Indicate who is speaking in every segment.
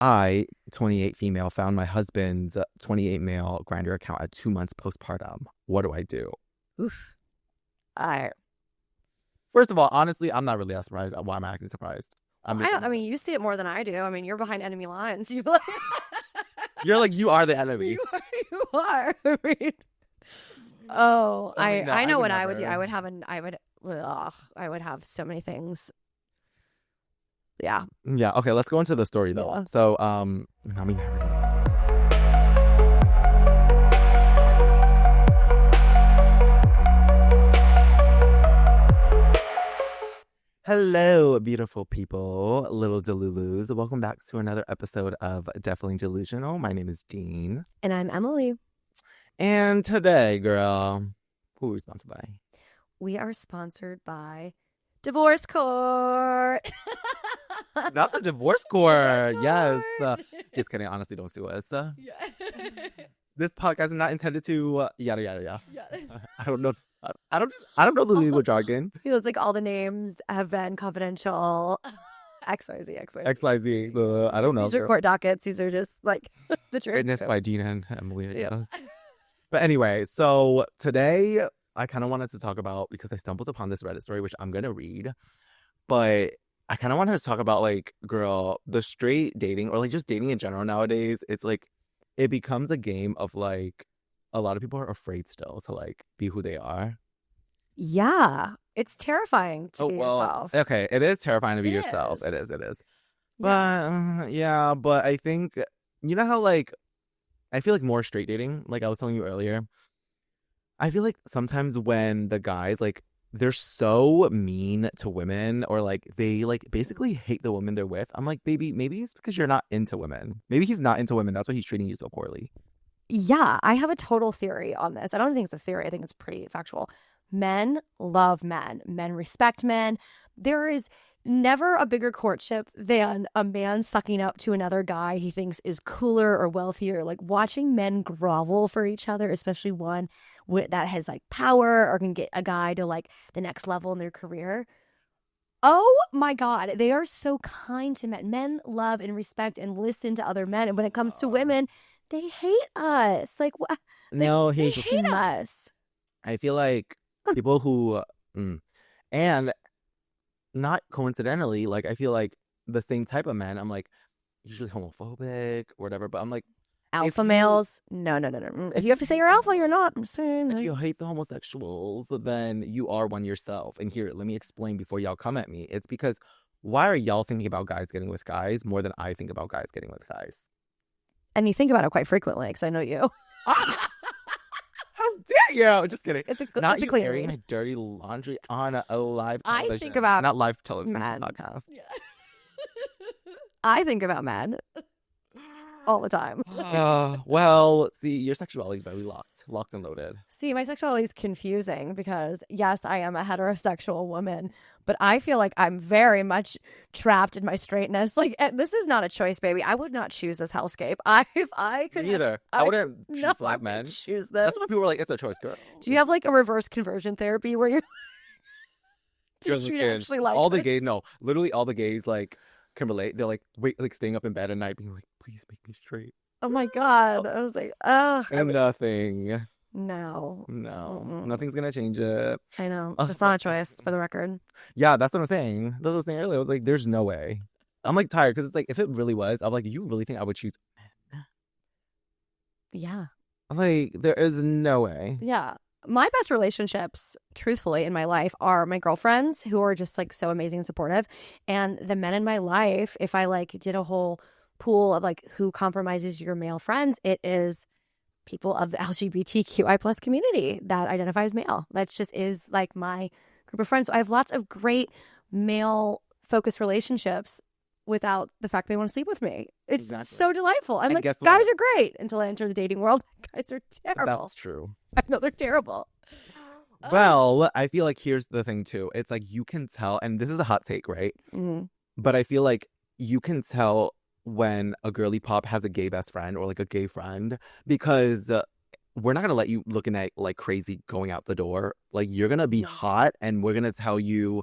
Speaker 1: I, 28 female, found my husband's 28 male Grindr account at 2 months postpartum. What do I do?
Speaker 2: Oof. I
Speaker 1: First of all, honestly, I'm not really that surprised. Why am I acting surprised?
Speaker 2: I mean, you see it more than I do. I mean, you're behind enemy lines. You're like,
Speaker 1: You're like, you are the enemy.
Speaker 2: you are. I mean, oh,
Speaker 1: I mean, no,
Speaker 2: I know
Speaker 1: I would
Speaker 2: what I would do.
Speaker 1: never.
Speaker 2: I would have so many things. Yeah.
Speaker 1: Yeah. Okay. Let's go into the story though.
Speaker 2: Yeah.
Speaker 1: So, I mean, hello, beautiful people, little Delulus. Welcome back to another episode of Definitely Delusional. My name is Dean.
Speaker 2: And I'm Emily.
Speaker 1: And today, girl, who are we sponsored by?
Speaker 2: We are sponsored by Divorce Court.
Speaker 1: Not the divorce court. Yes. Just kidding. Honestly, don't sue us. This podcast is not intended to yada yada yada.
Speaker 2: Yeah.
Speaker 1: I don't know. I don't know the legal jargon.
Speaker 2: Feels like all the names have been confidential. XYZ.
Speaker 1: XYZ. I don't know.
Speaker 2: These are court dockets. These are just like the truth.
Speaker 1: Witnessed by Dean and Emily.
Speaker 2: Yeah.
Speaker 1: Yes. But anyway, so today I kind of wanted to talk about, because I stumbled upon this Reddit story, which I'm going to read. But I kind of wanted to talk about, like, girl, the straight dating, or like just dating in general nowadays. It's like, it becomes a game of like, a lot of people are afraid still to like be who they are.
Speaker 2: Yeah. It's terrifying to be yourself.
Speaker 1: Okay, it is terrifying to be
Speaker 2: It
Speaker 1: yourself.
Speaker 2: is.
Speaker 1: It is.
Speaker 2: Yeah.
Speaker 1: But yeah, but I think, you know how like, I feel like more straight dating, like I was telling you earlier, I feel like sometimes when the guys, like, they're so mean to women, or like they like basically hate the woman they're with. I'm like, baby, maybe it's because you're not into women. Maybe he's not into women. That's why he's treating you so poorly.
Speaker 2: Yeah, I have a total theory on this. I don't think it's a theory. I think it's pretty factual. Men love men. Men respect men. There is never a bigger courtship than a man sucking up to another guy he thinks is cooler or wealthier. Like watching men grovel for each other, especially one that has like power or can get a guy to like the next level in their career. Oh my God, they are so kind to men. Men love and respect and listen to other men. And when it comes to women, they hate us. Like what?
Speaker 1: No,
Speaker 2: They
Speaker 1: here's the
Speaker 2: hate
Speaker 1: thing.
Speaker 2: us.
Speaker 1: I feel like people who, and not coincidentally, like I feel like the same type of men, I'm like usually homophobic or whatever, but I'm like,
Speaker 2: Alpha males? No. If you have to say you're alpha, you're not. I'm saying
Speaker 1: if you hate the homosexuals, then you are one yourself. And here, let me explain before y'all come at me. It's because why are y'all thinking about guys getting with guys more than I think about guys getting with guys?
Speaker 2: And you think about it quite frequently, because I know you.
Speaker 1: How dare you? Just kidding.
Speaker 2: It's
Speaker 1: Not
Speaker 2: a
Speaker 1: you
Speaker 2: clean
Speaker 1: airing
Speaker 2: read.
Speaker 1: my dirty laundry on a live
Speaker 2: I
Speaker 1: television.
Speaker 2: think about
Speaker 1: not live television
Speaker 2: men.
Speaker 1: podcast.
Speaker 2: Yeah. I think about men all the time.
Speaker 1: Well, see, your sexuality is very locked and loaded.
Speaker 2: See, my sexuality is confusing because, yes, I am a heterosexual woman, but I feel like I'm very much trapped in my straightness. Like, this is not a choice, baby. I would not choose this hellscape. If I could,
Speaker 1: Me either. I wouldn't choose black men.
Speaker 2: Choose this.
Speaker 1: That's what people were like. It's a choice, girl.
Speaker 2: Do you have like a reverse conversion therapy where you're?
Speaker 1: You're
Speaker 2: actually like
Speaker 1: all the
Speaker 2: this?
Speaker 1: gays? No, literally all the gays like can relate. They're like like staying up in bed at night, being like, "Please make me straight."
Speaker 2: Oh my God! I was like, ugh.
Speaker 1: And nothing.
Speaker 2: No.
Speaker 1: Nothing's gonna change it.
Speaker 2: I know. It's not a choice, for the record.
Speaker 1: Yeah, that's what I'm saying. That's what I was saying earlier. I was like, there's no way. I'm like tired because it's like, if it really was, I'm like, you really think I would choose men?
Speaker 2: Yeah.
Speaker 1: I'm like, there is no way.
Speaker 2: Yeah. My best relationships, truthfully, in my life are my girlfriends who are just like so amazing and supportive. And the men in my life, if I like did a whole pool of like who compromises your male friends, it is people of the LGBTQI plus community that identify as male. That just is like my group of friends. So I have lots of great male focused relationships without the fact they want to sleep with me. It's so delightful. I'm like, guys are great until I enter the dating world. Guys are terrible.
Speaker 1: That's true.
Speaker 2: I know they're terrible.
Speaker 1: Well, I feel like here's the thing too. It's like you can tell, and this is a hot take, right?
Speaker 2: Mm-hmm.
Speaker 1: But I feel like you can tell when a girly pop has a gay best friend or like a gay friend, because we're not going to let you looking at like crazy going out the door. Like, you're going to be hot and we're going to tell you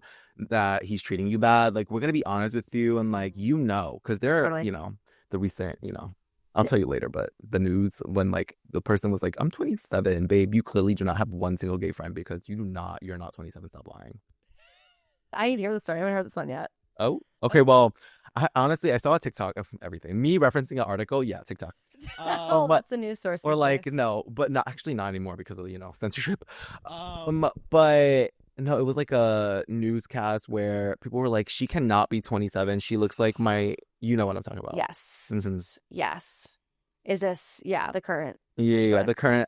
Speaker 1: that he's treating you bad. Like, we're going to be honest with you and like, because they're,
Speaker 2: Totally.
Speaker 1: the recent, I'll tell you later, but the news when like the person was like, I'm 27, babe, you clearly do not have one single gay friend because you're not 27, stop lying.
Speaker 2: I need to hear the story. I haven't heard this one yet.
Speaker 1: Oh, okay. Well, honestly, I saw a TikTok of everything. Me referencing an article, yeah, TikTok.
Speaker 2: What's the news source?
Speaker 1: Or like, no, but not anymore because of, censorship. But no, it was like a newscast where people were like, she cannot be 27. She looks like you know what I'm talking about.
Speaker 2: Yes.
Speaker 1: Simpsons.
Speaker 2: Yes. Is this, the current?
Speaker 1: Yeah, the current.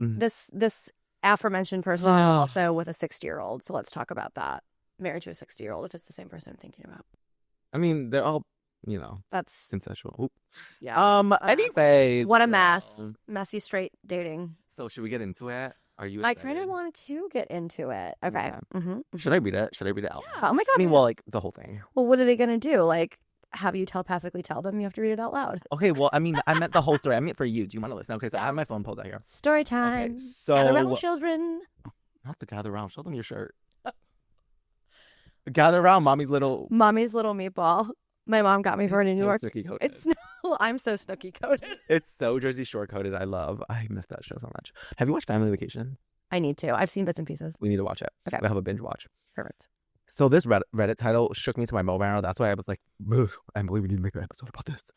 Speaker 2: This aforementioned person is also with a 60-year-old. So let's talk about that. Married to a 60-year-old, if it's the same person I'm thinking about.
Speaker 1: I mean, they're all,
Speaker 2: that's
Speaker 1: consensual. Oop.
Speaker 2: Yeah.
Speaker 1: Anyways.
Speaker 2: What a mess. Messy straight dating.
Speaker 1: So should we get into it? Are you
Speaker 2: I
Speaker 1: excited?
Speaker 2: kind of wanted to get into it. Okay.
Speaker 1: Yeah.
Speaker 2: Mm-hmm.
Speaker 1: Should I read it? Should I read it out?
Speaker 2: Yeah. Oh my God.
Speaker 1: I mean, well, like the whole thing.
Speaker 2: Well, what are they going to do? Like, have you telepathically tell them you have to read it out loud?
Speaker 1: Okay, well, I mean, I meant the whole story. I meant for you. Do you want to listen? Okay, so I have my phone pulled out here.
Speaker 2: Story time.
Speaker 1: Okay, so...
Speaker 2: Gather around, children.
Speaker 1: Not to gather around. Show them your shirt. Gather around, mommy's little
Speaker 2: meatball. My mom got me for it in New York.
Speaker 1: Snooki coated.
Speaker 2: It's I'm so Snooki coated.
Speaker 1: It's so Jersey Shore coated. I miss that show so much. Have you watched Family Vacation?
Speaker 2: I need to. I've seen bits and pieces.
Speaker 1: We need to watch it.
Speaker 2: Okay.
Speaker 1: We have a binge watch.
Speaker 2: Perfect.
Speaker 1: So this Reddit title shook me to my marrow. That's why I was like, I believe we need to make an episode about this.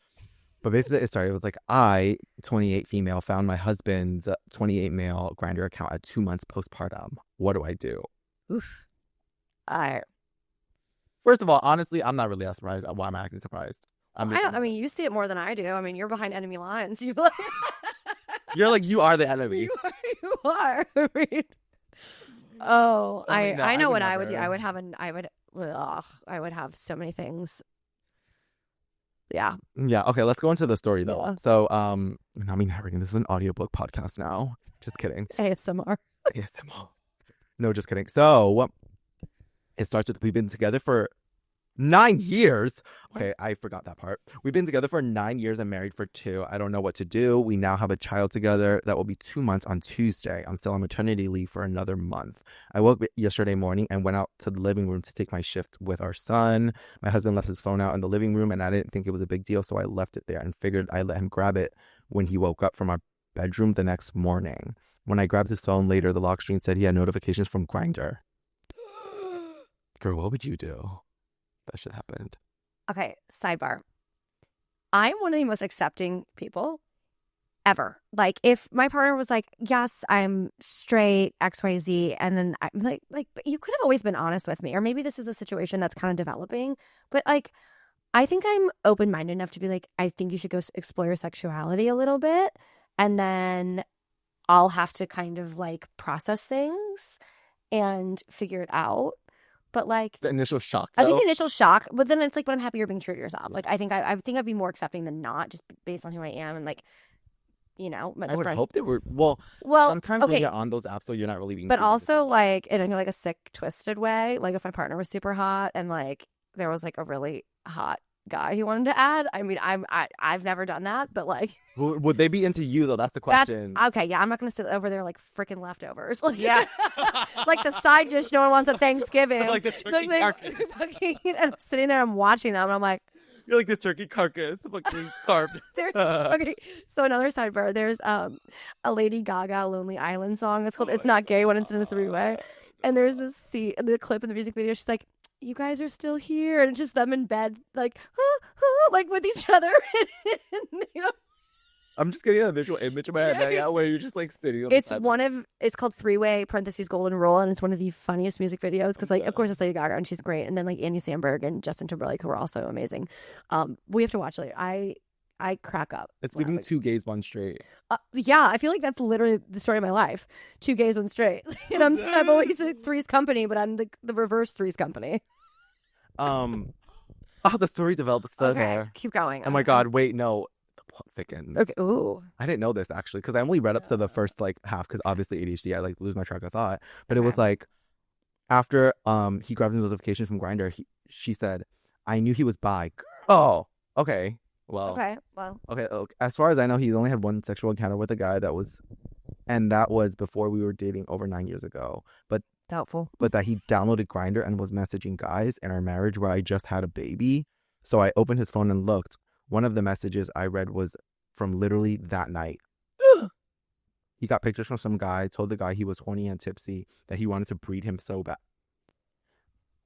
Speaker 1: But basically, it was like, I, 28 female, found my husband's 28 male Grindr account at 2 months postpartum. What do I do?
Speaker 2: Oof.
Speaker 1: First of all, honestly, I'm not really that surprised. Why am I acting surprised?
Speaker 2: I mean, you see it more than I do. I mean, you're behind enemy lines. You're like,
Speaker 1: you are the enemy.
Speaker 2: You are. I mean, I know what I would do. I would have so many things. Yeah.
Speaker 1: Yeah. Okay. Let's go into the story though.
Speaker 2: Yeah.
Speaker 1: So, I mean, this is an audiobook podcast now. Just kidding.
Speaker 2: ASMR.
Speaker 1: ASMR. No, just kidding. So, it starts with we've been together for 9 years. Okay, I forgot that part. We've been together for 9 years and married for 2. I don't know what to do. We now have a child together that will be 2 months on Tuesday. I'm still on maternity leave for another month. I woke up yesterday morning and went out to the living room to take my shift with our son. My husband left his phone out in the living room and I didn't think it was a big deal, so I left it there and figured I'd let him grab it when he woke up from our bedroom the next morning. When I grabbed his phone later, the lock screen said he had notifications from Grindr. Girl, what would you do? That shit happened.
Speaker 2: Okay, sidebar. I'm one of the most accepting people ever. Like, if my partner was like, yes, I'm straight, XYZ, and then I'm like, but you could have always been honest with me. Or maybe this is a situation that's kind of developing. But, like, I think I'm open-minded enough to be like, I think you should go explore your sexuality a little bit. And then I'll have to kind of, like, process things and figure it out. But like
Speaker 1: the initial shock, though.
Speaker 2: I think the initial shock, but then it's like, but I'm happy you're being true to yourself. Yeah. Like, I think I'd be more accepting than not, just based on who I am and like, But
Speaker 1: I would hope they were. Well, sometimes when you're on those apps, though, you're not really being.
Speaker 2: But also, like, in like a sick, twisted way. Like, if my partner was super hot and like there was like a really hot guy he wanted to add. I mean, I've never done that, but like,
Speaker 1: would they be into you though? That's the question.
Speaker 2: Okay, yeah, I'm not gonna sit over there like freaking leftovers. Like, yeah, like the side dish no one wants at Thanksgiving.
Speaker 1: Like the turkey carcass.
Speaker 2: And I'm sitting there, I'm watching them, and I'm like,
Speaker 1: you're like the turkey carcass, fucking carved.
Speaker 2: Okay, so another sidebar. There's a Lady Gaga Lonely Island song. It's called "It's Not Gay When It's in a Three-Way," and there's this scene in the clip in the music video. She's like, you guys are still here, and it's just them in bed, like, like with each other.
Speaker 1: I'm just getting a visual image in my head now where you're just like sitting.
Speaker 2: It's called Three-Way (parentheses Golden Rule), and it's one of the funniest music videos because, like, of course, it's Lady Gaga and she's great, and then like Andy Samberg and Justin Timberlake who are also amazing. We have to watch later. I crack up.
Speaker 1: It's leaving 2 gays, 1 straight.
Speaker 2: Yeah, I feel like that's literally the story of my life. 2 gays, 1 straight. And I'm always a Three's Company, but I'm the reverse Three's Company.
Speaker 1: The story develops there.
Speaker 2: Keep going.
Speaker 1: Oh my God, wait, no. The plot thickens.
Speaker 2: Okay, ooh.
Speaker 1: I didn't know this, actually, because I only read up to the first, like, half, because obviously ADHD, I, like, lose my track of thought. But it was, like, after he grabbed the notification from Grindr, she said, I knew he was bi. Oh, okay. Well. Okay, as far as I know, he only had 1 sexual encounter with a guy that was before we were dating over 9 years ago. But
Speaker 2: doubtful.
Speaker 1: But that he downloaded Grindr and was messaging guys in our marriage where I just had a baby. So I opened his phone and looked. One of the messages I read was from literally that night. He got pictures from some guy, told the guy he was horny and tipsy, that he wanted to breed him so bad.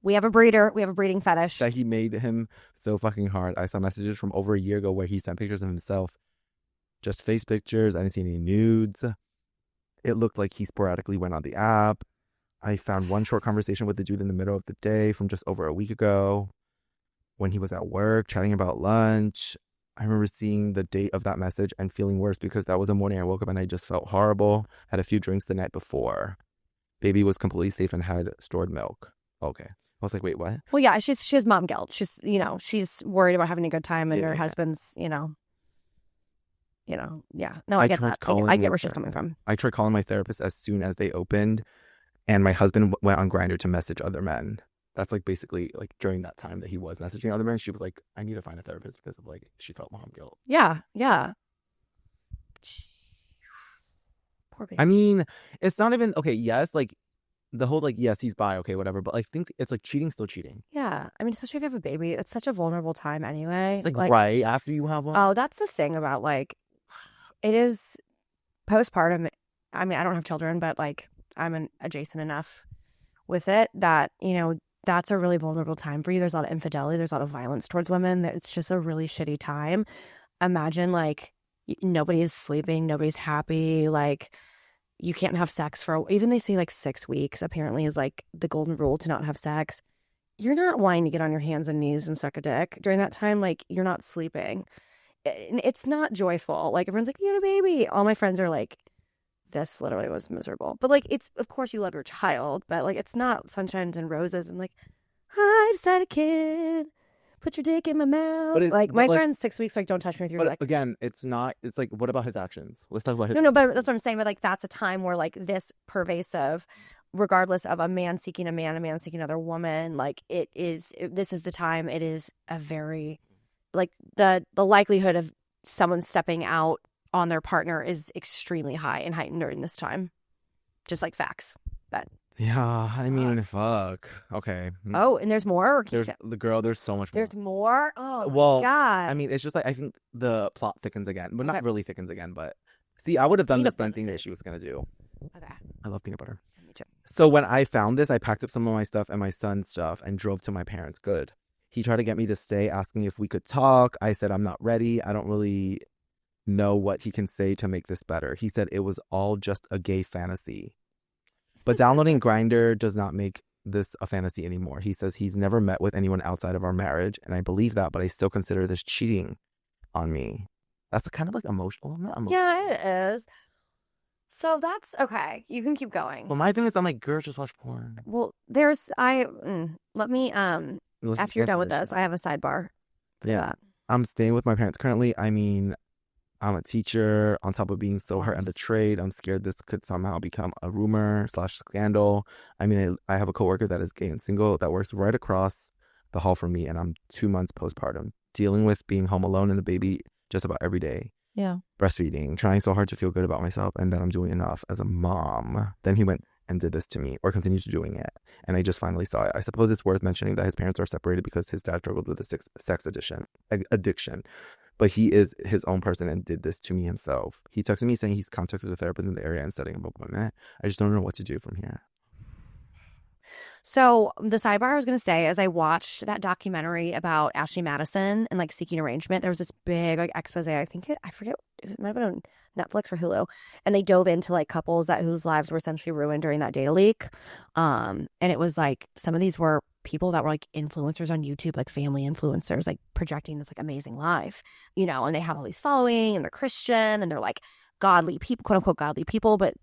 Speaker 2: We have a breeder. We have a breeding fetish.
Speaker 1: That he made him so fucking hard. I saw messages from over a year ago where he sent pictures of himself. Just face pictures. I didn't see any nudes. It looked like he sporadically went on the app. I found one short conversation with the dude in the middle of the day from just over a week ago when he was at work chatting about lunch. I remember seeing the date of that message and feeling worse because that was a morning I woke up and I just felt horrible. Had a few drinks the night before. Baby was completely safe and had stored milk. Okay. I was like, wait, what?
Speaker 2: Well, yeah, she has mom guilt. She's, she's worried about having a good time and her husband's, yeah. No, I get that. I get where she's coming from.
Speaker 1: I tried calling my therapist as soon as they opened, and my husband went on Grindr to message other men. That's like basically like during that time that he was messaging other men, she was like, I need to find a therapist because of like she felt mom guilt.
Speaker 2: Yeah. Poor baby.
Speaker 1: I mean, it's not even okay. Yes, like the whole like yes he's bi, okay, whatever. But I think it's like cheating, still cheating.
Speaker 2: Yeah, I mean, especially if you have a baby, it's such a vulnerable time anyway.
Speaker 1: It's like right after you have one.
Speaker 2: Oh, that's the thing about like, it is postpartum. I mean, I don't have children, but like I'm adjacent enough with it that that's a really vulnerable time for you. There's a lot of infidelity. There's a lot of violence towards women. It's just a really shitty time. Imagine like nobody is sleeping, nobody's happy. Like you can't have sex even they say like 6 weeks apparently is like the golden rule to not have sex. You're not wanting to get on your hands and knees and suck a dick during that time. Like you're not sleeping. It's not joyful. Like everyone's like, you had a baby. All my friends are like, this literally was miserable. But like, it's, of course you love your child, but like, it's not sunshines and roses and like, I just had a kid. Put your dick in my mouth. Like my friends 6 weeks, like, don't touch me with your dick.
Speaker 1: Again, it's not, it's like, what about his actions? Let's talk about his
Speaker 2: No, but that's what I'm saying. But like, that's a time where like this pervasive, regardless of a man seeking a man, a man seeking another woman, like this is the time. It is a very, like the likelihood of someone stepping out on their partner is extremely high and heightened during this time. Just like facts.
Speaker 1: Yeah, I mean, fuck. Okay.
Speaker 2: Oh, and there's more?
Speaker 1: There's so much more.
Speaker 2: There's more? Oh,
Speaker 1: well,
Speaker 2: my God.
Speaker 1: I mean, it's just like, I think the plot thickens again. But not really thickens again, but see, I would have done the same thing that she was going to do.
Speaker 2: Okay.
Speaker 1: I love peanut butter.
Speaker 2: Me too.
Speaker 1: So when I found this, I packed up some of my stuff and my son's stuff and drove to my parents. Good. He tried to get me to stay, asking if we could talk. I said, I'm not ready. I don't really know what he can say to make this better. He said it was all just a gay fantasy. But downloading Grindr does not make this a fantasy anymore. He says he's never met with anyone outside of our marriage, and I believe that, but I still consider this cheating on me. That's kind of like emotional.
Speaker 2: Yeah, it is. So that's okay. You can keep going.
Speaker 1: Well, my thing is, I'm like, girl, just watch porn.
Speaker 2: Well, let me after you're done with this, I have a sidebar.
Speaker 1: Yeah, I'm staying with my parents currently. I mean, I'm a teacher. On top of being so hurt and betrayed, I'm scared this could somehow become a rumor/scandal. I mean, I have a coworker that is gay and single that works right across the hall from me, and I'm 2 months postpartum, dealing with being home alone and a baby just about every day.
Speaker 2: Yeah.
Speaker 1: Breastfeeding, trying so hard to feel good about myself and that I'm doing enough as a mom. Then he went and did this to me, or continues doing it, and I just finally saw it. I suppose it's worth mentioning that his parents are separated because his dad struggled with a sex addiction. But he is his own person and did this to me himself. He texted me saying he's contacted a therapist in the area and setting up an appointment. I just don't know what to do from here.
Speaker 2: So the sidebar I was going to say, as I watched that documentary about Ashley Madison and like seeking arrangement, there was this big like expose. I forget, it might have been on Netflix or Hulu, and they dove into like couples whose lives were essentially ruined during that data leak. And it was like some of these were people that were like influencers on YouTube, like family influencers, like projecting this like amazing life, and they have all these following and they're Christian and they're like godly people, quote unquote godly people. But,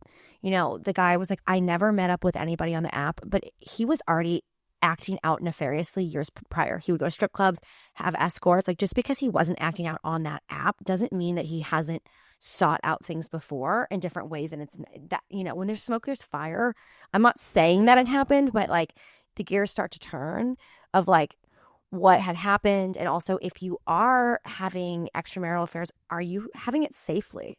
Speaker 2: the guy was like, I never met up with anybody on the app, but he was already acting out nefariously years prior. He would go to strip clubs, have escorts. Like just because he wasn't acting out on that app doesn't mean that he hasn't sought out things before in different ways. And it's that, when there's smoke, there's fire. I'm not saying that it happened, but like the gears start to turn of like what had happened. And also if you are having extramarital affairs, are you having it safely?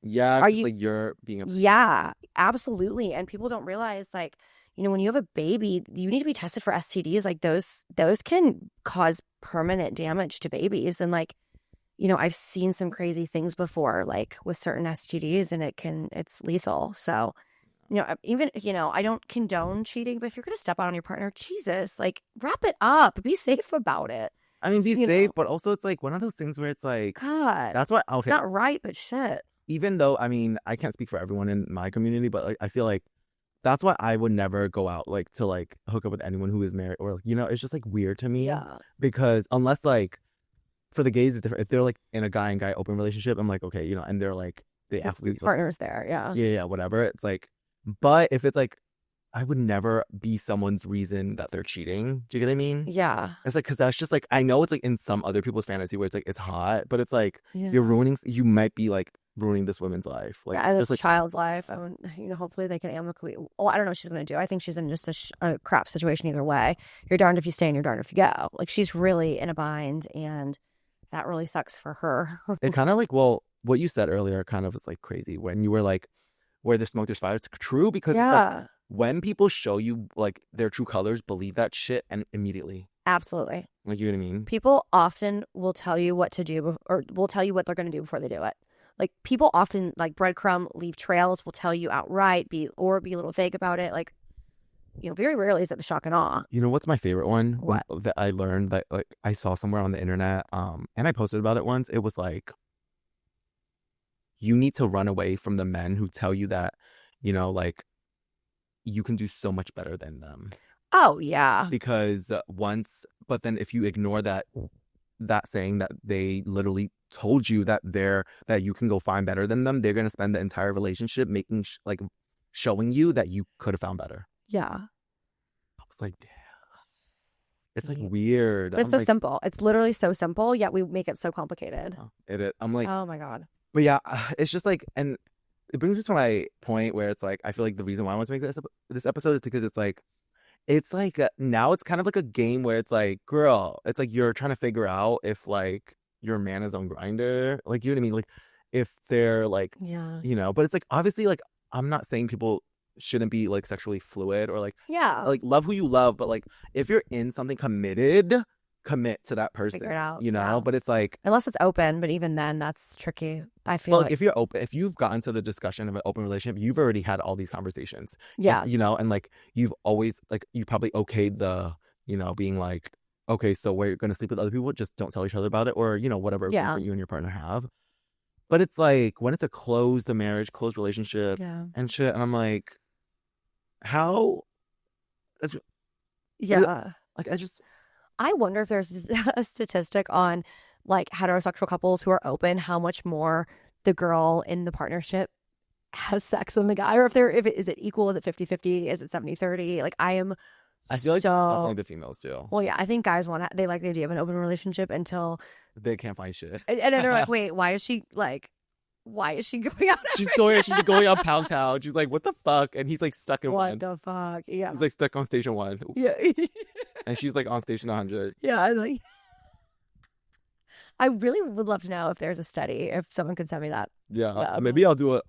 Speaker 1: Yeah. Are you like you're being upset?
Speaker 2: Yeah, absolutely. And people don't realize like, when you have a baby, you need to be tested for STDs. Like those can cause permanent damage to babies. And like, I've seen some crazy things before, like with certain STDs, and it's lethal. So, even, I don't condone cheating, but if you're going to step out on your partner, Jesus, like wrap it up, be safe about it.
Speaker 1: I mean, be
Speaker 2: You
Speaker 1: safe,
Speaker 2: know,
Speaker 1: but also it's like one of those things where it's like,
Speaker 2: God,
Speaker 1: that's why,
Speaker 2: it's
Speaker 1: okay,
Speaker 2: not right, but shit.
Speaker 1: even though, I mean, I can't speak for everyone in my community, but like, I feel like that's why I would never go out like to like hook up with anyone who is married or, it's just like weird to me
Speaker 2: Yeah.
Speaker 1: because unless like for the gays, it's different. If they're like in a guy and guy open relationship, I'm like, okay, and they're like, they absolutely, like,
Speaker 2: Partners there. Yeah.
Speaker 1: yeah, whatever. It's like, but if it's like, I would never be someone's reason that they're cheating. Do you get what I mean?
Speaker 2: Yeah.
Speaker 1: It's like, because that's just like, I know it's like in some other people's fantasy where it's like, it's hot, but it's like,
Speaker 2: Yeah.
Speaker 1: you might be like ruining this woman's life. Like,
Speaker 2: Yeah, and
Speaker 1: just
Speaker 2: this
Speaker 1: like,
Speaker 2: child's life. I mean, hopefully they can amicably. Well, I don't know what she's going to do. I think she's in just a crap situation either way. You're darned if you stay and you're darned if you go. Like, she's really in a bind, and that really sucks for her.
Speaker 1: it kind of like, well, what you said earlier kind of is like crazy when you were like, where there's smoke, there's fire. It's true because it's like,
Speaker 2: Yeah,
Speaker 1: when people show you like their true colors, believe that shit and immediately.
Speaker 2: absolutely.
Speaker 1: Like, you know what I mean?
Speaker 2: People often will tell you what to do or will tell you what they're going to do before they do it. Like, people often, like, breadcrumb, leave trails, will tell you outright, be a little vague about it. Like, very rarely is it the shock and awe.
Speaker 1: You know what's my favorite one?
Speaker 2: What?
Speaker 1: That I learned that like I saw somewhere on the internet, and I posted about it once. It was like, you need to run away from the men who tell you that, like you can do so much better than them.
Speaker 2: Oh, yeah.
Speaker 1: Because but then if you ignore that saying that they literally told you that you can go find better than them, they're gonna spend the entire relationship making like showing you that you could have found better.
Speaker 2: Yeah.
Speaker 1: I was like, damn, it's like weird.
Speaker 2: But it's
Speaker 1: I'm
Speaker 2: so
Speaker 1: like,
Speaker 2: simple. It's literally so simple, yet we make it so complicated.
Speaker 1: oh, it is. I'm like,
Speaker 2: Oh my God.
Speaker 1: but yeah, it's just like, and it brings me to my point where it's like, I feel like the reason why I want to make this episode is because it's like now it's kind of like a game where it's like, girl, it's like you're trying to figure out if like your man is on Grinder, like, you know what I mean, like if they're like,
Speaker 2: Yeah.
Speaker 1: but it's like obviously like I'm not saying people shouldn't be like sexually fluid or like
Speaker 2: Yeah.
Speaker 1: love who you love, but like if you're in something committed, commit to that person,
Speaker 2: Figure it out. Yeah.
Speaker 1: But it's like,
Speaker 2: unless it's open, but even then that's tricky. I feel
Speaker 1: well,
Speaker 2: like
Speaker 1: if you're open, if you've gotten to the discussion of an open relationship, you've already had all these conversations.
Speaker 2: Yeah.
Speaker 1: And like you've always like you probably okayed the, being like, okay, so we're gonna sleep with other people, just don't tell each other about it, or whatever agreement you and your partner have. But it's like when it's a closed marriage, closed relationship, and shit, and I'm like, how?
Speaker 2: Yeah.
Speaker 1: Like
Speaker 2: I wonder if there's a statistic on like heterosexual couples who are open, how much more the girl in the partnership has sex than the guy, or is it equal? Is it 50-50? Is it 70-30? Like, I
Speaker 1: feel like definitely the females do.
Speaker 2: Well, yeah, I think guys they like the idea of an open relationship until
Speaker 1: they can't find shit.
Speaker 2: And then they're like, wait, why is she going out?
Speaker 1: She's going on Pound Town. She's like, what the fuck? And he's like stuck in
Speaker 2: what the fuck? Yeah.
Speaker 1: He's like stuck on station 1.
Speaker 2: Yeah.
Speaker 1: And she's like on station 100.
Speaker 2: Yeah, I really would love to know if there's a study, if someone could send me that.
Speaker 1: Yeah. Maybe I'll do a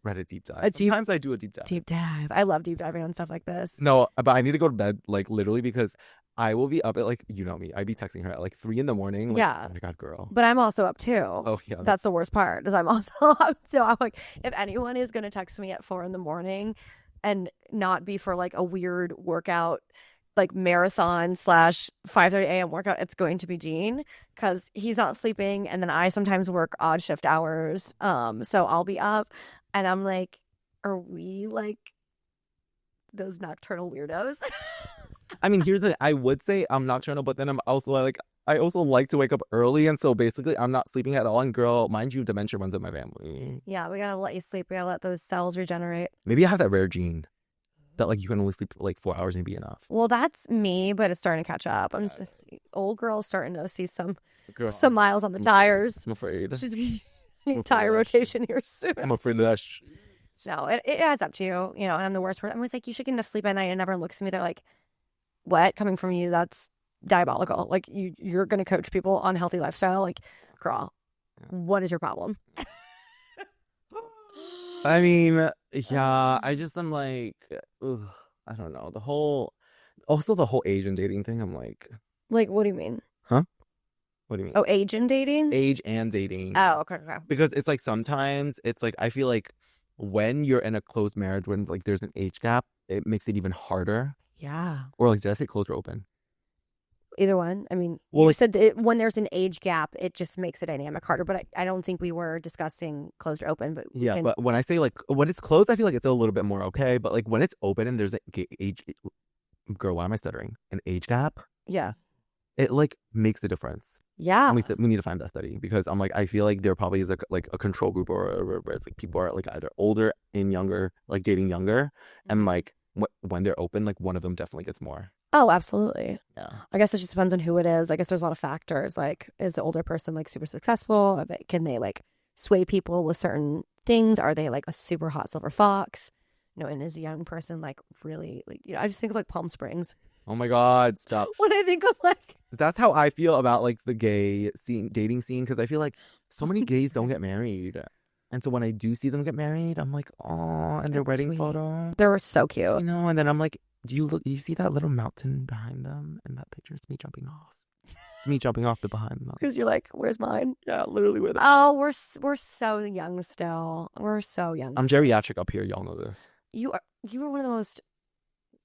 Speaker 1: Reddit deep dive. Sometimes I do a deep dive.
Speaker 2: Deep dive. I love deep diving on stuff like this.
Speaker 1: No, but I need to go to bed like literally because I will be up at like, me. I'd be texting her at like 3 a.m. Like,
Speaker 2: yeah.
Speaker 1: Oh my God, girl.
Speaker 2: But I'm also up too.
Speaker 1: Oh yeah.
Speaker 2: That's the worst part is I'm also up. So I'm like, if anyone is going to text me at 4 a.m. and not be for like a weird workout, like marathon / 5:30 a.m. workout, it's going to be Gene because he's not sleeping, and then I sometimes work odd shift hours. So I'll be up, and I'm like, are we like those nocturnal weirdos?
Speaker 1: I mean, I would say I'm nocturnal, but then I'm also like, I also like to wake up early, and so basically I'm not sleeping at all. And girl, mind you, dementia runs in my family.
Speaker 2: Yeah, we gotta let you sleep. We gotta let those cells regenerate.
Speaker 1: Maybe I have that rare gene that like you can only sleep like 4 hours and be enough.
Speaker 2: Well, that's me, but it's starting to catch up. Old girl's starting to see some miles on the tires.
Speaker 1: I'm afraid.
Speaker 2: She's getting tire rotation here soon.
Speaker 1: I'm afraid of that.
Speaker 2: No, it adds up to you, and I'm the worst person. I'm always like, you should get enough sleep at night, and everyone looks at me. They're like, what? Coming from you, that's diabolical. Like, you're gonna coach people on healthy lifestyle. Like, girl, what is your problem?
Speaker 1: I mean, yeah, I'm like, ugh, I don't know. The whole Asian dating thing, I'm like,
Speaker 2: what do you mean?
Speaker 1: Huh? What do you mean?
Speaker 2: Oh, age in dating?
Speaker 1: Age and dating.
Speaker 2: Oh, okay, okay.
Speaker 1: Because it's like sometimes it's like I feel like when you're in a closed marriage, when like there's an age gap, it makes it even harder.
Speaker 2: Yeah.
Speaker 1: Or like, did I say closed or open?
Speaker 2: Either one. I mean,
Speaker 1: Well,
Speaker 2: you
Speaker 1: like,
Speaker 2: said that when there's an age gap, it just makes the dynamic harder. But I don't think we were discussing closed or open. But
Speaker 1: yeah, but when I say like when it's closed, I feel like it's a little bit more okay. But like when it's open and there's an age, girl, why am I stuttering? An age gap,
Speaker 2: yeah,
Speaker 1: it like makes a difference.
Speaker 2: yeah.
Speaker 1: And we need to find that study because I'm like I feel like there probably is like a control group or where it's like people are like either older and younger, like dating younger, and like when they're open, like one of them definitely gets more.
Speaker 2: Oh, absolutely.
Speaker 1: Yeah.
Speaker 2: I guess it just depends on who it is. I guess there's a lot of factors. Like, is the older person like super successful? Can they like sway people with certain things? Are they like a super hot silver fox? And is a young person like really like, I just think of like Palm Springs.
Speaker 1: Oh my God, stop.
Speaker 2: When I think of like,
Speaker 1: That's how I feel about like the gay dating scene because I feel like so many gays don't get married. And so when I do see them get married, I'm like, oh, and their wedding photo.
Speaker 2: they were so cute.
Speaker 1: And then I'm like, you see that little mountain behind them in that picture? It's me jumping off. It's me jumping off the behind them.
Speaker 2: Because you're like, where's mine?
Speaker 1: Yeah, literally where.
Speaker 2: Oh, we're so young still. We're so young.
Speaker 1: I'm geriatric up here. Y'all know this.
Speaker 2: You are one of the most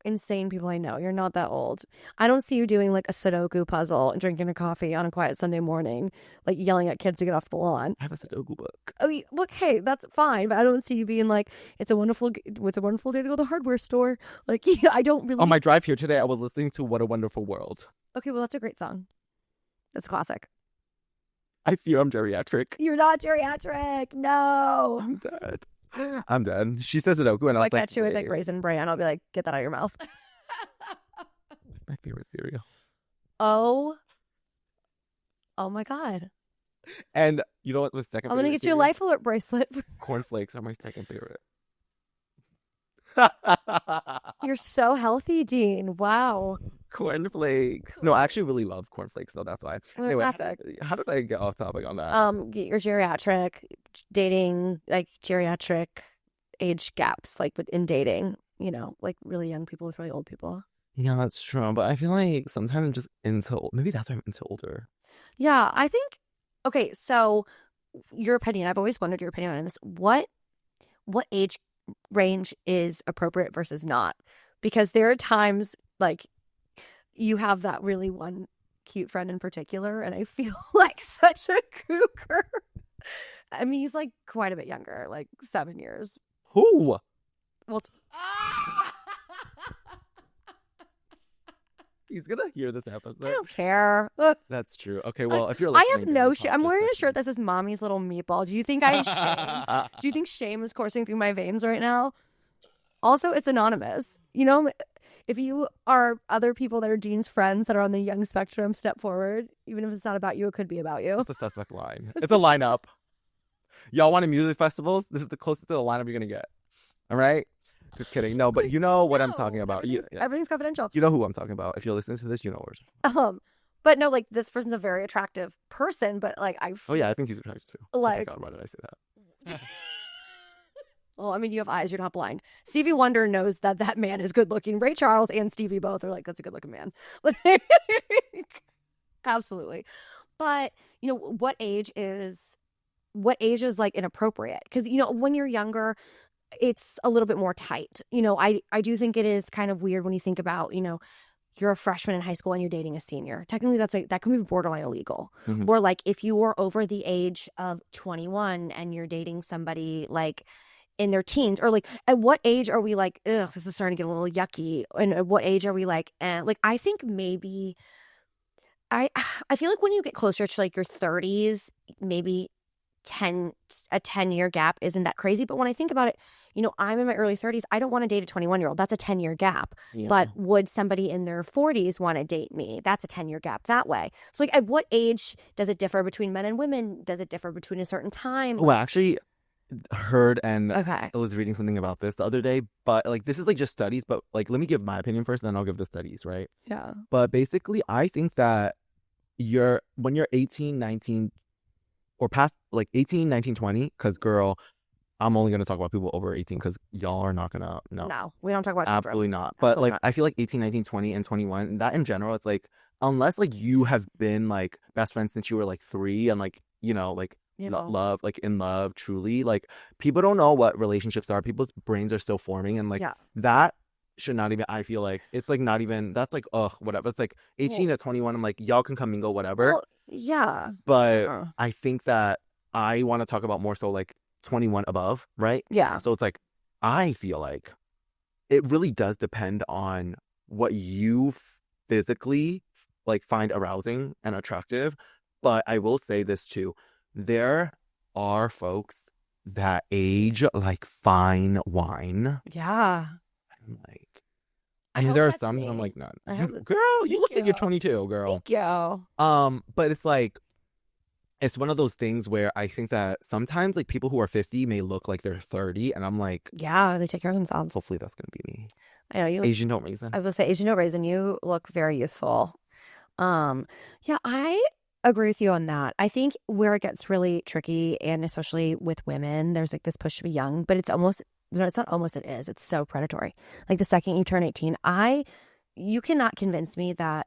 Speaker 2: insane people I know. You're not that old. I don't see you doing like a Sudoku puzzle and drinking a coffee on a quiet Sunday morning, like yelling at kids to get off the lawn.
Speaker 1: I have a Sudoku book.
Speaker 2: Oh, okay, that's fine, but I don't see you being like, it's a wonderful day to go to the hardware store. Like, yeah, I don't really.
Speaker 1: On my drive here today, I was listening to "What a Wonderful World."
Speaker 2: Okay, well, that's a great song. That's a classic.
Speaker 1: I fear I'm geriatric.
Speaker 2: You're not geriatric. No.
Speaker 1: I'm dead. I'm dead. She says Sudoku, and
Speaker 2: I'll
Speaker 1: I
Speaker 2: catch you with like Raisin Bran. I'll be like, get that out of your mouth.
Speaker 1: My favorite cereal.
Speaker 2: Oh my God.
Speaker 1: And you know what? The second.
Speaker 2: I'm gonna get you a Life Alert bracelet.
Speaker 1: Cornflakes are my second favorite.
Speaker 2: You're so healthy, Dean. Wow.
Speaker 1: Cornflakes. No, I actually really love cornflakes, though. That's why. Anyway,
Speaker 2: Classic.
Speaker 1: how did I get off topic on that?
Speaker 2: You're geriatric, dating, like geriatric age gaps, like in dating, like really young people with really old people.
Speaker 1: Yeah, that's true. But I feel like sometimes I'm just into. Maybe that's why I'm into older.
Speaker 2: Yeah, I think. Okay, so your opinion. I've always wondered your opinion on this. What age range is appropriate versus not? Because there are times like you have that really one cute friend in particular, and I feel like such a cougar. I mean, he's like quite a bit younger, like 7 years.
Speaker 1: Who?
Speaker 2: Well,
Speaker 1: He's gonna hear this episode.
Speaker 2: I don't care.
Speaker 1: That's true. Okay, well, if you're
Speaker 2: I
Speaker 1: listening,
Speaker 2: have no
Speaker 1: then
Speaker 2: shame. I'm wearing a shirt that says "Mommy's Little Meatball." Do you think I shame? Do you think shame is coursing through my veins right now? Also, it's anonymous. If you are other people that are Dean's friends that are on the young spectrum, step forward. Even if it's not about you, it could be about you.
Speaker 1: It's a suspect line. It's a lineup. Y'all want to music festivals? This is the closest to the lineup you're gonna get. All right? Just kidding. No, but you know what I'm talking about.
Speaker 2: Everything's confidential.
Speaker 1: You know who I'm talking about. If you're listening to this, you know what we're talking about.
Speaker 2: But no, like this person's a very attractive person, but like
Speaker 1: Oh yeah, I think he's attractive too.
Speaker 2: Like,
Speaker 1: oh my God, why did I say that?
Speaker 2: Well, I mean, you have eyes, you're not blind. Stevie Wonder knows that man is good looking. Ray Charles and Stevie both are like, that's a good looking man. Absolutely. But, what age is like inappropriate? Because, when you're younger, it's a little bit more tight. I do think it is kind of weird when you think about, you're a freshman in high school and you're dating a senior. Technically, that can be borderline illegal. Mm-hmm. Or like if you were over the age of 21 and you're dating somebody like in their teens, or like at what age are we like, ugh, this is starting to get a little yucky, and at what age are we like, like I think maybe I feel like when you get closer to like your 30s, maybe a 10-year gap isn't that crazy. But when I think about it, I'm in my early 30s. I don't want to date a 21-year-old. That's a 10-year gap. Yeah. But would somebody in their 40s want to date me? That's a 10-year gap that way. So like at what age does it differ between men and women? Does it differ between a certain time?
Speaker 1: Well, actually heard and
Speaker 2: I
Speaker 1: was reading something about this the other day, but like this is like just studies, but like let me give my opinion first, then I'll give the studies, right?
Speaker 2: Yeah.
Speaker 1: But basically I think that when you're 18, 19 or past like 18, 19, 20, because girl, I'm only going to talk about people over 18 because y'all are not going to
Speaker 2: No, we don't talk about
Speaker 1: absolutely not. But like I feel like 18, 19, 20 and 21, that in general, it's like unless like you have been like best friends since you were like 3 and like, like love, like in love truly, like people don't know what relationships are. People's brains are still forming, and like that should not even, I feel like it's like not even, that's like, ugh, whatever. It's like 18 to 21. I'm like, y'all can come and go, whatever.
Speaker 2: Well, yeah.
Speaker 1: But I think that I want to talk about more so like 21 above, right?
Speaker 2: Yeah.
Speaker 1: So it's like, I feel like it really does depend on what you physically like find arousing and attractive. But I will say this too. There are folks that age like fine wine.
Speaker 2: Yeah.
Speaker 1: I'm like,
Speaker 2: I
Speaker 1: and
Speaker 2: hope
Speaker 1: there are
Speaker 2: that's
Speaker 1: some
Speaker 2: me.
Speaker 1: that I'm like, no,
Speaker 2: I
Speaker 1: girl, you look like
Speaker 2: you.
Speaker 1: you're 22, girl.
Speaker 2: Thank you.
Speaker 1: But it's like, it's one of those things where I think that sometimes like people who are 50 may look like they're 30, and I'm like,
Speaker 2: Yeah, they take care of themselves.
Speaker 1: hopefully that's gonna be me.
Speaker 2: I know you.
Speaker 1: Asian don't reason.
Speaker 2: I will say Asian no raisin. You look very youthful. Yeah, I agree with you on that. I think where it gets really tricky, and especially with women, there's like this push to be young, but it's almost, no, it's not almost, it is. It's so predatory. Like the second you turn 18, you cannot convince me that,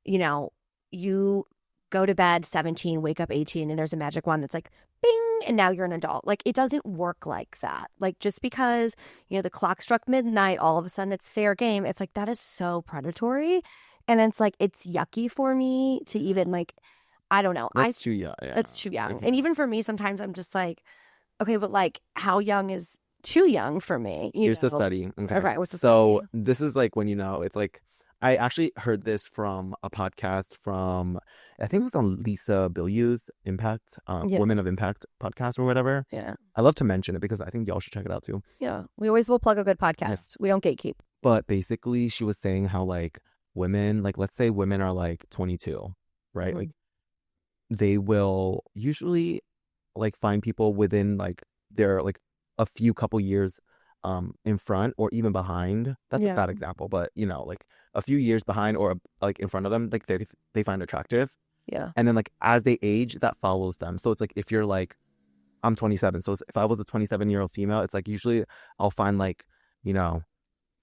Speaker 2: you go to bed 17, wake up 18, and there's a magic wand that's like, bing, and now you're an adult. Like, it doesn't work like that. Like, just because, the clock struck midnight, all of a sudden it's fair game. It's like, that is so predatory. And it's like, it's yucky for me to even like, I don't know.
Speaker 1: That's too young. Yeah.
Speaker 2: That's too young. And even for me, sometimes I'm just like, okay, but like, how young is too young for me?
Speaker 1: Here's the study. Okay.
Speaker 2: All right. What's the
Speaker 1: so
Speaker 2: study?
Speaker 1: this is like when it's like, I actually heard this from a podcast from, I think it was on Lisa Bilyeu's Impact, Women of Impact podcast or whatever.
Speaker 2: Yeah.
Speaker 1: I love to mention it because I think y'all should check it out too.
Speaker 2: Yeah. We always will plug a good podcast. Yeah. We don't gatekeep.
Speaker 1: But basically she was saying how like women, like let's say women are like 22, right? Mm-hmm. Like they will usually like find people within like their like a few couple years in front or even behind. That's a bad example, but like a few years behind or like in front of them, like they find attractive.
Speaker 2: Yeah.
Speaker 1: And then like as they age, that follows them. So it's like if you're like, I'm 27. So if I was a 27-year-old female, it's like usually I'll find like,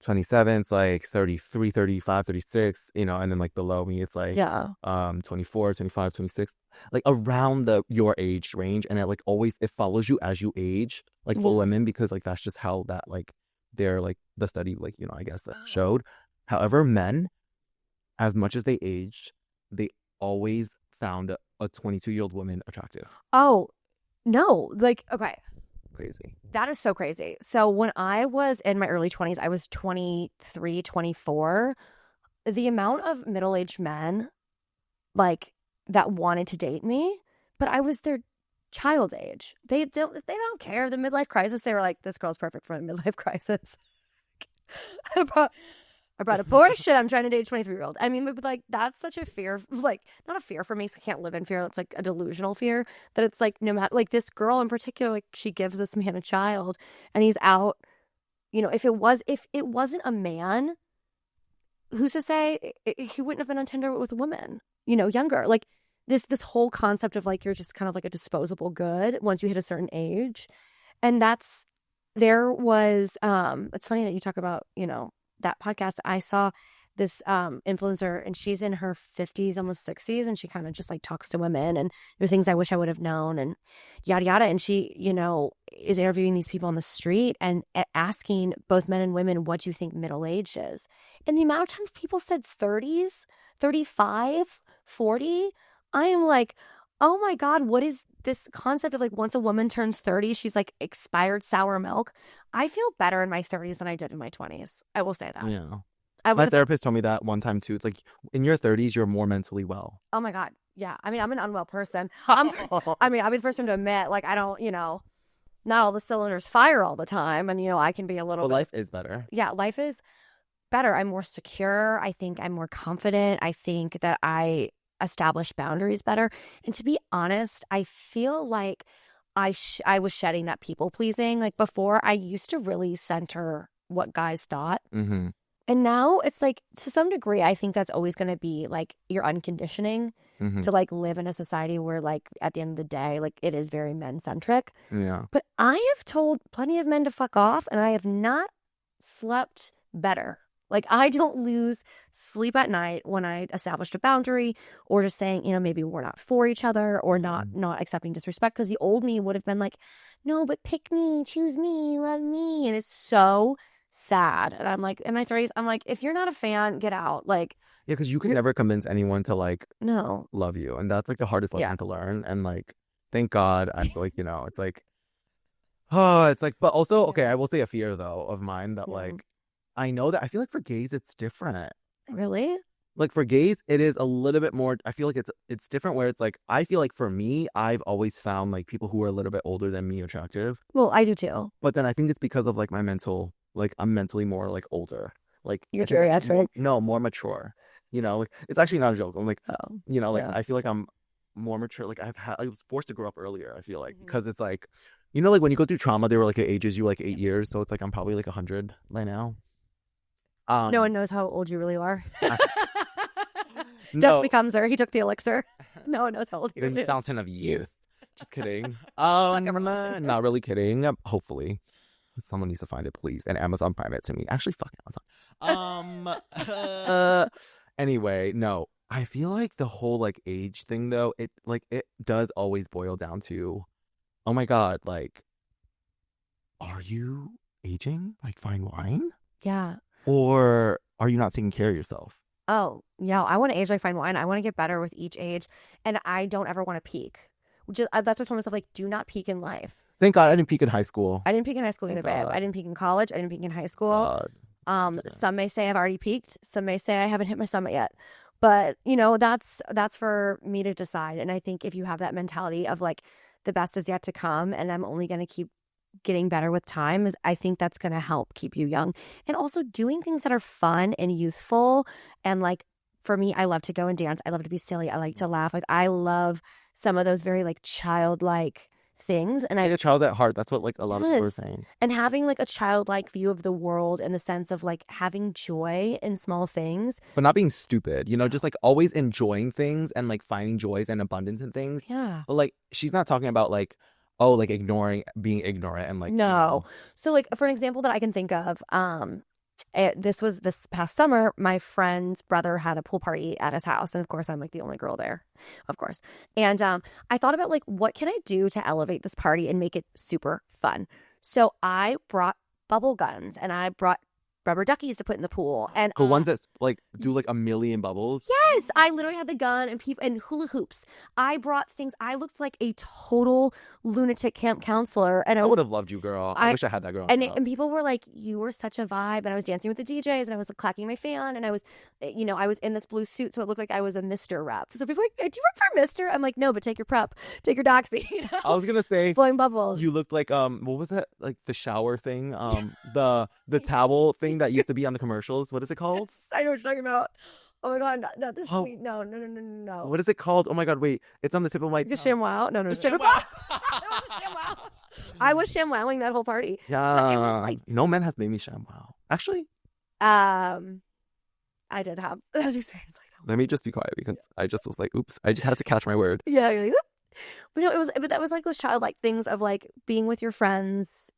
Speaker 1: 27, it's like 33, 35, 36, and then like below me, it's like 24, 25, 26, like around your age range. And it like always, it follows you as you age, like for women, because like that's just how that like they're like the study, like, I guess showed. However, men, as much as they aged, they always found a 22-year-old woman attractive.
Speaker 2: Oh, no. Like, okay.
Speaker 1: Crazy.
Speaker 2: That is so crazy. So when I was in my early 20s, I was 23, 24. The amount of middle-aged men like that wanted to date me, but I was their child's age. They don't care. The midlife crisis, they were like, this girl's perfect for a midlife crisis. I brought a Porsche. I'm trying to date a 23-year-old. I mean, but like that's such a fear, like not a fear for me. So I can't live in fear. It's like a delusional fear that it's like no matter, like this girl in particular, like she gives this man a child, and he's out. If it wasn't a man, who's to say he wouldn't have been on Tinder with a woman? Younger. Like this whole concept of like you're just kind of like a disposable good once you hit a certain age, and there was. It's funny that you talk about that podcast. I saw this influencer, and she's in her 50s, almost 60s, and she kind of just like talks to women and there are things I wish I would have known and yada yada. And she, is interviewing these people on the street and asking both men and women, what do you think middle age is? And the amount of times people said 30s, 35, 40, I am like, oh my God, what is this concept of like once a woman turns 30, she's like expired sour milk? I feel better in my 30s than I did in my 20s. I will say that.
Speaker 1: Yeah. My therapist told me that one time too. It's like in your 30s, you're more mentally well.
Speaker 2: Oh my God. Yeah. I mean, I'm an unwell person. I'll be the first one to admit, like, I don't, not all the cylinders fire all the time. And, I can be a little bit.
Speaker 1: Life is better.
Speaker 2: Yeah. Life is better. I'm more secure. I think I'm more confident. I think that I establish boundaries better. And to be honest, I feel like I was shedding that people pleasing. Like before, I used to really center what guys thought.
Speaker 1: Mm-hmm.
Speaker 2: And now it's like, to some degree, I think that's always going to be like your unconditioning to like live in a society where like at the end of the day, like it is very men centric.
Speaker 1: Yeah.
Speaker 2: But I have told plenty of men to fuck off, and I have not slept better Like, I don't lose sleep at night when I established a boundary or just saying, maybe we're not for each other or not accepting disrespect. Because the old me would have been like, no, but pick me, choose me, love me. And it's so sad. And I'm like, in my 30s, I'm like, if you're not a fan, get out. Like,
Speaker 1: Yeah, because you can never convince anyone to like
Speaker 2: no.
Speaker 1: love you, and that's like the hardest lesson to learn. And like, thank God, I feel like it's like, oh, it's like, but also, okay, I will say a fear though of mine that like, I know that I feel like for gays it's different.
Speaker 2: Really?
Speaker 1: Like for gays, it is a little bit more. I feel like it's different. Where it's like, I feel like for me, I've always found like people who are a little bit older than me attractive.
Speaker 2: Well, I do too.
Speaker 1: But then I think it's because of like my mental, like I'm mentally more like older. Like
Speaker 2: you're geriatric.
Speaker 1: No, more mature. Like it's actually not a joke. I'm like, I feel like I'm more mature. Like I was forced to grow up earlier. I feel like because it's like, like when you go through trauma, they were like it ages you like 8 years. So it's like I'm probably like 100 right now.
Speaker 2: No one knows how old you really are.
Speaker 1: No.
Speaker 2: Death becomes her. He took the elixir. No one knows how old you are.
Speaker 1: The fountain of youth. Just kidding. Not really kidding. Hopefully. Someone needs to find it, please. And Amazon Prime it to me. Actually, fuck Amazon. Anyway, no. I feel like the whole like age thing though, it does always boil down to, oh my God, like, are you aging like fine wine?
Speaker 2: Yeah.
Speaker 1: Or are you not taking care of yourself?
Speaker 2: Oh, yeah. I want to age like fine wine. I want to get better with each age. And I don't ever want to peak. That's what I told myself, like, do not peak in life.
Speaker 1: Thank God I didn't peak in high school.
Speaker 2: I didn't peak in high school either, babe. I didn't peak in college. I didn't peak in high school. Some may say I've already peaked. Some may say I haven't hit my summit yet. But, that's for me to decide. And I think if you have that mentality of like the best is yet to come and I'm only going to keep getting better with time, I think that's going to help keep you young. And also doing things that are fun and youthful. And like, for me, I love to go and dance. I love to be silly. I like to laugh. Like, I love some of those very like childlike things. And
Speaker 1: like a child at heart. That's what like a lot of people are saying.
Speaker 2: And having like a childlike view of the world in the sense of like having joy in small things.
Speaker 1: But not being stupid, just like always enjoying things and like finding joys and abundance in things.
Speaker 2: Yeah.
Speaker 1: But like, she's not talking about like, like being ignorant and like.
Speaker 2: No. So like for an example that I can think of, this was this past summer, my friend's brother had a pool party at his house. And of course, I'm like the only girl there, of course. And I thought about like, what can I do to elevate this party and make it super fun? So I brought bubble guns and I brought rubber duckies to put in the pool. And
Speaker 1: the ones that like do like a million bubbles.
Speaker 2: Yes, I literally had the gun and hula hoops. I brought things. I looked like a total lunatic camp counselor, and
Speaker 1: I would have loved you, girl. I wish I had that girl.
Speaker 2: And people were like, "You were such a vibe," and I was dancing with the DJs, and I was like, clacking my fan, and I was, I was in this blue suit, so it looked like I was a Mister rep. So people were like, "Do you work for Mister?" I'm like, "No, but take your prep, take your doxy."
Speaker 1: I was gonna say
Speaker 2: blowing bubbles.
Speaker 1: You looked like what was that? Like the shower thing, the towel thing that used to be on the commercials. What is it called?
Speaker 2: Yes, I know what you're talking about. Oh my God, not this sweet. No.
Speaker 1: What is it called? Oh my God, wait. It's on the tip of my tongue.
Speaker 2: The ShamWow? No. ShamWow. I was ShamWowing that whole party.
Speaker 1: Yeah. Like, no man has made me ShamWow. Actually.
Speaker 2: I did have that experience like that.
Speaker 1: Let me just be quiet because I just was like, oops. I just had to catch my word.
Speaker 2: Yeah, you're like, oop. But that was like those childlike things of like being with your friends.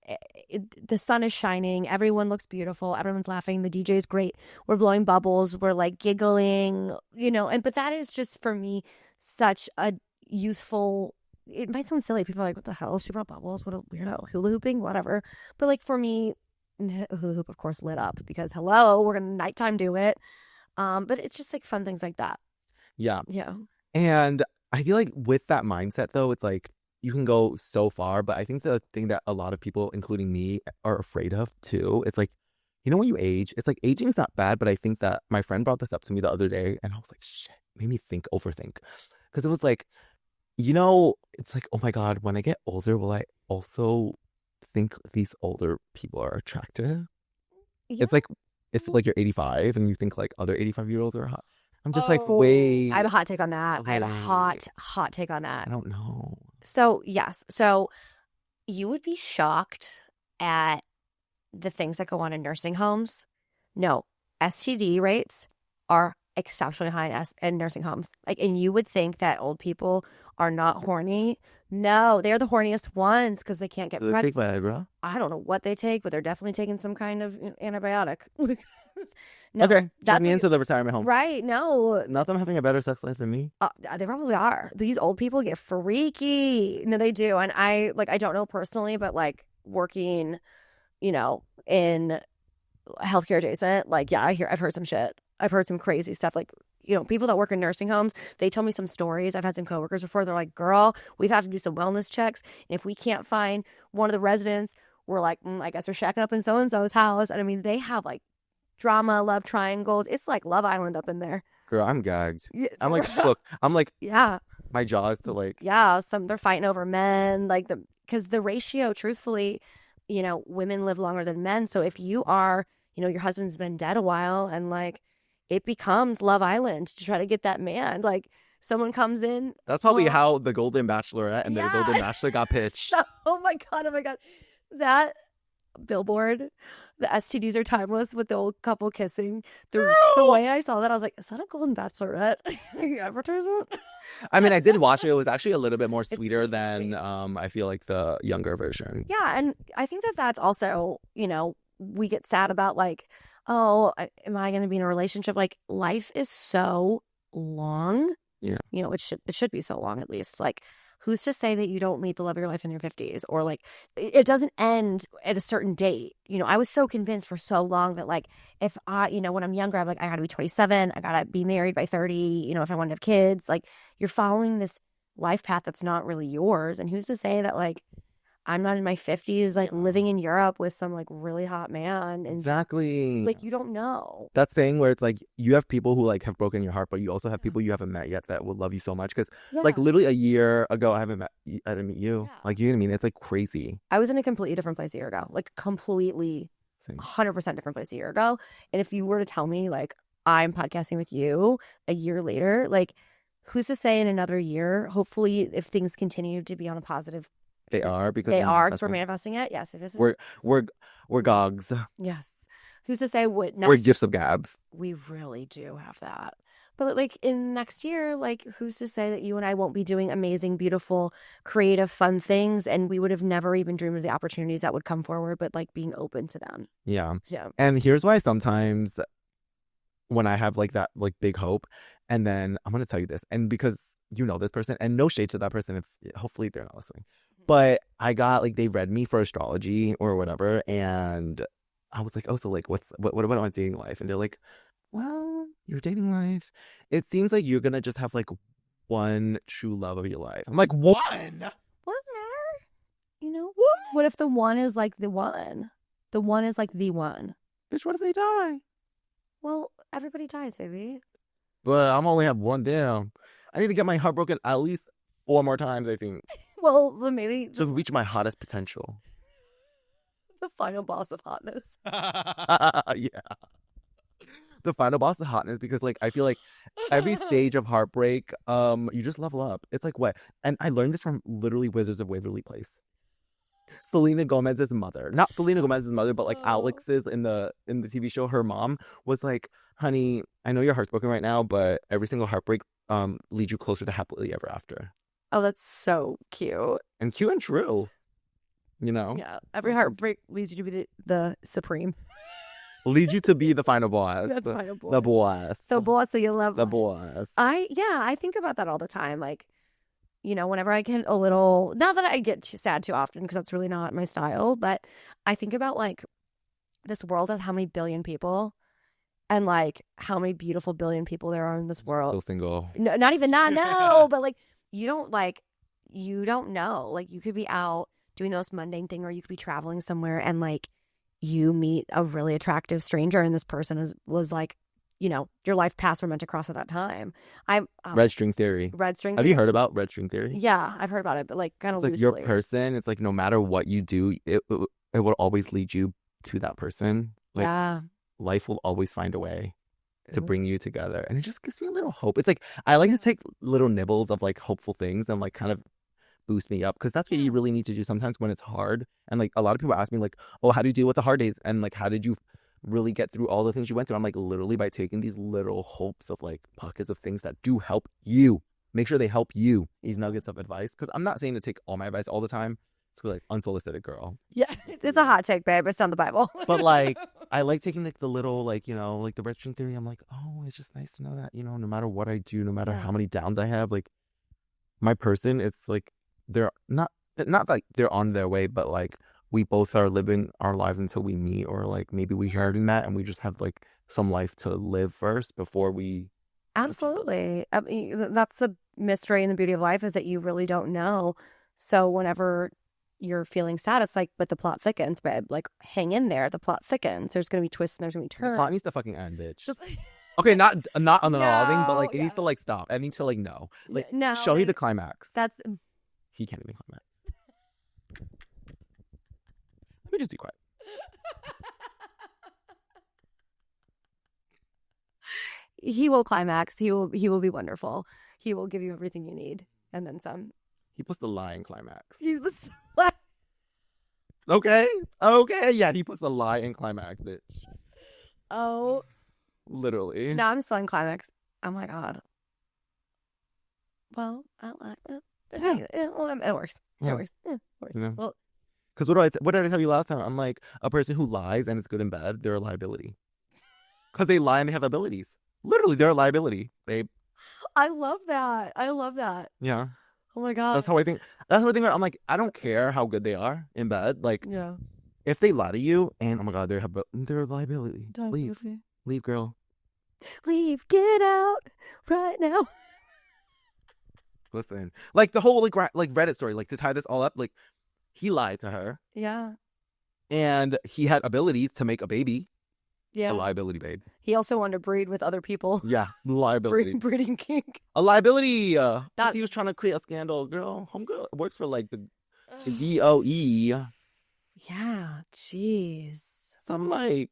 Speaker 2: The sun is shining. Everyone looks beautiful. Everyone's laughing. The DJ is great. We're blowing bubbles. We're like giggling, but that is just for me such a youthful. It might sound silly. People are like, what the hell? She brought bubbles. What a weirdo. Hula hooping, whatever. But like for me, hula hoop, of course, lit up because hello, we're going to nighttime do it. But it's just like fun things like that.
Speaker 1: Yeah.
Speaker 2: Yeah.
Speaker 1: And I feel like with that mindset, though, it's like you can go so far. But I think the thing that a lot of people, including me, are afraid of, too, it's like, when you age, it's like aging's not bad. But I think that my friend brought this up to me the other day and I was like, shit, made me overthink. Because it was like, it's like, oh my God, when I get older, will I also think these older people are attractive? Yeah. It's like you're 85 and you think like other 85-year-olds are hot. I'm just like, wait.
Speaker 2: I have a hot take on that. I have a hot take on that.
Speaker 1: I don't know.
Speaker 2: So, yes. So, you would be shocked at the things that go on in nursing homes. No, STD rates are exceptionally high in nursing homes. Like, and you would think that old people are not horny. No, they're the horniest ones because they can't get
Speaker 1: pregnant. Do they take Viagra?
Speaker 2: I don't know what they take, but they're definitely taking some kind of antibiotic. No,
Speaker 1: Okay, take
Speaker 2: that's
Speaker 1: me
Speaker 2: what
Speaker 1: into the retirement home.
Speaker 2: right. No,
Speaker 1: Nothing having a better sex life than me.
Speaker 2: they probably are. These old people get freaky. No, they do. And I don't know personally, but like working, in healthcare adjacent, like, yeah, I've heard some shit. I've heard some crazy stuff. Like, people that work in nursing homes, they tell me some stories. I've had some coworkers before. They're like, girl, we've had to do some wellness checks. And if we can't find one of the residents, we're like, I guess we're shacking up in so-and-so's house. And I mean, they have like drama, love triangles. It's like Love Island up in there.
Speaker 1: Girl, I'm gagged.
Speaker 2: Yeah,
Speaker 1: I'm like shook. I'm like,
Speaker 2: yeah.
Speaker 1: my jaw is to like.
Speaker 2: Yeah, they're fighting over men, like because the ratio, truthfully, women live longer than men. So if you are, your husband's been dead a while, and like it becomes Love Island to try to get that man. Like someone comes in.
Speaker 1: That's probably how the Golden Bachelorette and the Golden
Speaker 2: Yeah.
Speaker 1: Bachelor got pitched.
Speaker 2: Oh my god, that billboard. The STDs are timeless with the old couple kissing. The way I saw that, I was like, is that a Golden Bachelorette advertisement?
Speaker 1: I mean, I did watch it. It was actually a little bit more
Speaker 2: It's
Speaker 1: sweeter
Speaker 2: really
Speaker 1: than
Speaker 2: sweet.
Speaker 1: I feel like the younger version.
Speaker 2: Yeah, and I think that's also, we get sad about like, oh, am I going to be in a relationship? Like life is so long.
Speaker 1: Yeah.
Speaker 2: It should be so long at least. Like who's to say that you don't meet the love of your life in your 50s, or like it doesn't end at a certain date. I was so convinced for so long that like if I, when I'm younger, I'm like, I got to be 27, I got to be married by 30, if I want to have kids. Like you're following this life path that's not really yours. And who's to say that like I'm not in my 50s, like living in Europe with some like really hot man. And
Speaker 1: Exactly.
Speaker 2: like, you don't know.
Speaker 1: That saying where it's like you have people who like have broken your heart, but you also have people you haven't met yet that will love you so much. Because like literally a year ago, I didn't meet you.
Speaker 2: Yeah.
Speaker 1: Like, you know what I mean? It's like crazy.
Speaker 2: I was in a completely different place a year ago, like completely
Speaker 1: Same.
Speaker 2: 100% different place a year ago. And if you were to tell me like I'm podcasting with you a year later, like who's to say in another year, hopefully if things continue to be on a positive.
Speaker 1: They are because
Speaker 2: we're manifesting it. Yes, it is.
Speaker 1: We're gogs.
Speaker 2: Yes. Who's to say what next?
Speaker 1: We're gifts of gabs.
Speaker 2: We really do have that. But like in next year, like who's to say that you and I won't be doing amazing, beautiful, creative, fun things, and we would have never even dreamed of the opportunities that would come forward, but like being open to them.
Speaker 1: Yeah.
Speaker 2: Yeah.
Speaker 1: And here's why sometimes when I have like that like big hope, and then I'm gonna tell you this, and because this person, and no shade to that person, if hopefully they're not listening. But I got like they read me for astrology or whatever, and I was like, oh, so like what about my dating life? And they're like, well, your dating life, it seems like you're gonna just have like one true love of your life. I'm like, one?
Speaker 2: What does it matter? What if the one is like the one? The one is like the one.
Speaker 1: Bitch, what if they die?
Speaker 2: Well, everybody dies, baby.
Speaker 1: But I'm only have one down. I need to get my heart broken at least 4 more times, I think.
Speaker 2: Well, then maybe
Speaker 1: To reach my hottest potential.
Speaker 2: the final boss of hotness.
Speaker 1: Yeah. The final boss of hotness, because like I feel like every stage of heartbreak, you just level up. It's like what? And I learned this from literally Wizards of Waverly Place. Selena Gomez's mother. Not Selena Gomez's mother, but like Alex's in the TV show, her mom was like, honey, I know your heart's broken right now, but every single heartbreak leads you closer to happily ever after.
Speaker 2: Oh, that's so cute.
Speaker 1: And cute and true.
Speaker 2: Yeah. Every heartbreak leads you to be the supreme.
Speaker 1: Lead you to be the final boss.
Speaker 2: The final boss.
Speaker 1: The boss.
Speaker 2: The boss that you love.
Speaker 1: The boss.
Speaker 2: I think about that all the time. Like, whenever I get a little, not that I get too sad too often, because that's really not my style, but I think about like this world has how many billion people, and like how many beautiful billion people there are in this world.
Speaker 1: Still single.
Speaker 2: No, not even that, no, but like you don't know. Like you could be out doing the most mundane thing, or you could be traveling somewhere and like you meet a really attractive stranger, and this person was like, your life paths were meant to cross at that time.
Speaker 1: Red string theory. Have you heard about red string theory?
Speaker 2: Yeah, I've heard about it, but like kind of
Speaker 1: loosely. Like your person, it's like no matter what you do, it will always lead you to that person. Like,
Speaker 2: yeah.
Speaker 1: Life will always find a way to bring you together. And it just gives me a little hope. It's like I like to take little nibbles of like hopeful things and like kind of boost me up, because that's what you really need to do sometimes when it's hard. And like a lot of people ask me like, oh, how do you deal with the hard days? And like, how did you really get through all the things you went through? I'm like, literally by taking these little hopes of like pockets of things that do help you. Make sure they help you. These nuggets of advice, because I'm not saying to take all my advice all the time. It's like unsolicited, girl.
Speaker 2: Yeah, it's a hot take, babe. It's not the Bible.
Speaker 1: But like I like taking like the little like, like the red string theory. I'm like, oh, it's just nice to know that, no matter what I do, no matter how many downs I have, like my person, it's like they're not like they're on their way, but like we both are living our lives until we meet, or like maybe we already met and we just have like some life to live first before we.
Speaker 2: Absolutely. I mean, that's the mystery and the beauty of life, is that you really don't know. So whenever you're feeling sad, it's like, but the plot thickens, babe. Like, hang in there. The plot thickens. There's going to be twists and there's going to be
Speaker 1: The
Speaker 2: turns.
Speaker 1: plot needs to fucking end, bitch. Okay, not on the all thing, but like it
Speaker 2: yeah.
Speaker 1: needs to like stop. I need to like know. Like
Speaker 2: No,
Speaker 1: show me the climax.
Speaker 2: That's
Speaker 1: He can't even climax. Let me just be quiet.
Speaker 2: he will climax. He will be wonderful. He will give you everything you need and then some.
Speaker 1: He puts the lie in climax.
Speaker 2: He's the
Speaker 1: Okay. Yeah, he puts the lie in climax, bitch.
Speaker 2: Oh,
Speaker 1: literally.
Speaker 2: now I'm still in climax. Oh my god. Well, I like it. Well, it works.
Speaker 1: Yeah.
Speaker 2: It works. It works.
Speaker 1: Yeah.
Speaker 2: Well,
Speaker 1: because what did I tell you last time? I'm like, a person who lies and is good in bed, they're a liability. Because they lie and they have abilities. Literally, they're a liability, babe.
Speaker 2: I love that. I love that.
Speaker 1: Yeah.
Speaker 2: Oh my god.
Speaker 1: That's how I think. That's how I think. I'm like, I don't care how good they are in bed. Like,
Speaker 2: Yeah.
Speaker 1: if they lie to you, and oh my god, they're a liability. Leave, girl.
Speaker 2: Leave. Get out right now.
Speaker 1: Listen, like the whole like Reddit story, like to tie this all up, like he lied to her.
Speaker 2: Yeah.
Speaker 1: And he had abilities to make a baby.
Speaker 2: Yeah.
Speaker 1: A liability, babe.
Speaker 2: He also wanted to breed with other people.
Speaker 1: Yeah, liability.
Speaker 2: Breeding kink.
Speaker 1: A liability. He was trying to create a scandal, girl. Homegirl works for like the DOE.
Speaker 2: Yeah, jeez.
Speaker 1: So I'm like,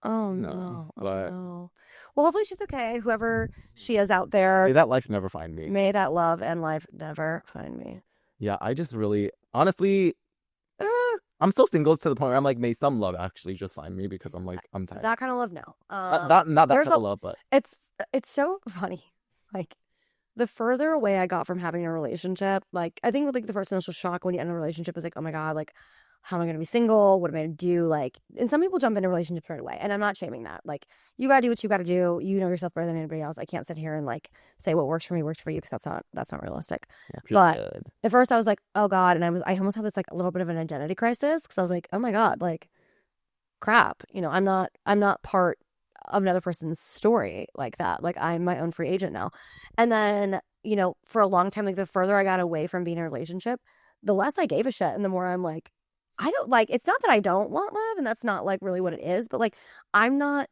Speaker 2: oh no.
Speaker 1: But
Speaker 2: no. Well, hopefully she's okay. Whoever she is out there.
Speaker 1: May that life never find me.
Speaker 2: May that love and life never find me.
Speaker 1: Yeah, I just really, honestly, I'm still single to the point where I'm like, may some love actually just find me, because I'm like, I'm tired.
Speaker 2: That kind of love, no.
Speaker 1: Not that kind of love, but
Speaker 2: it's so funny. Like, the further away I got from having a relationship, like, I think like the first initial shock when you end a relationship is like, oh my god, like, how am I going to be single? What am I going to do? Like, and some people jump into relationships right away, and I'm not shaming that. Like, you got to do what you got to do. You know yourself better than anybody else. I can't sit here and like say what works for me works for you, because that's not realistic. Yeah, but at first I was like, oh god, and I almost had this like a little bit of an identity crisis, because I was like, oh my god, like, crap, I'm not part of another person's story like that. Like, I'm my own free agent now. And then, for a long time, like, the further I got away from being in a relationship, the less I gave a shit, and the more I'm like, I don't like, it's not that I don't want love, and that's not like really what it is, but like, I'm not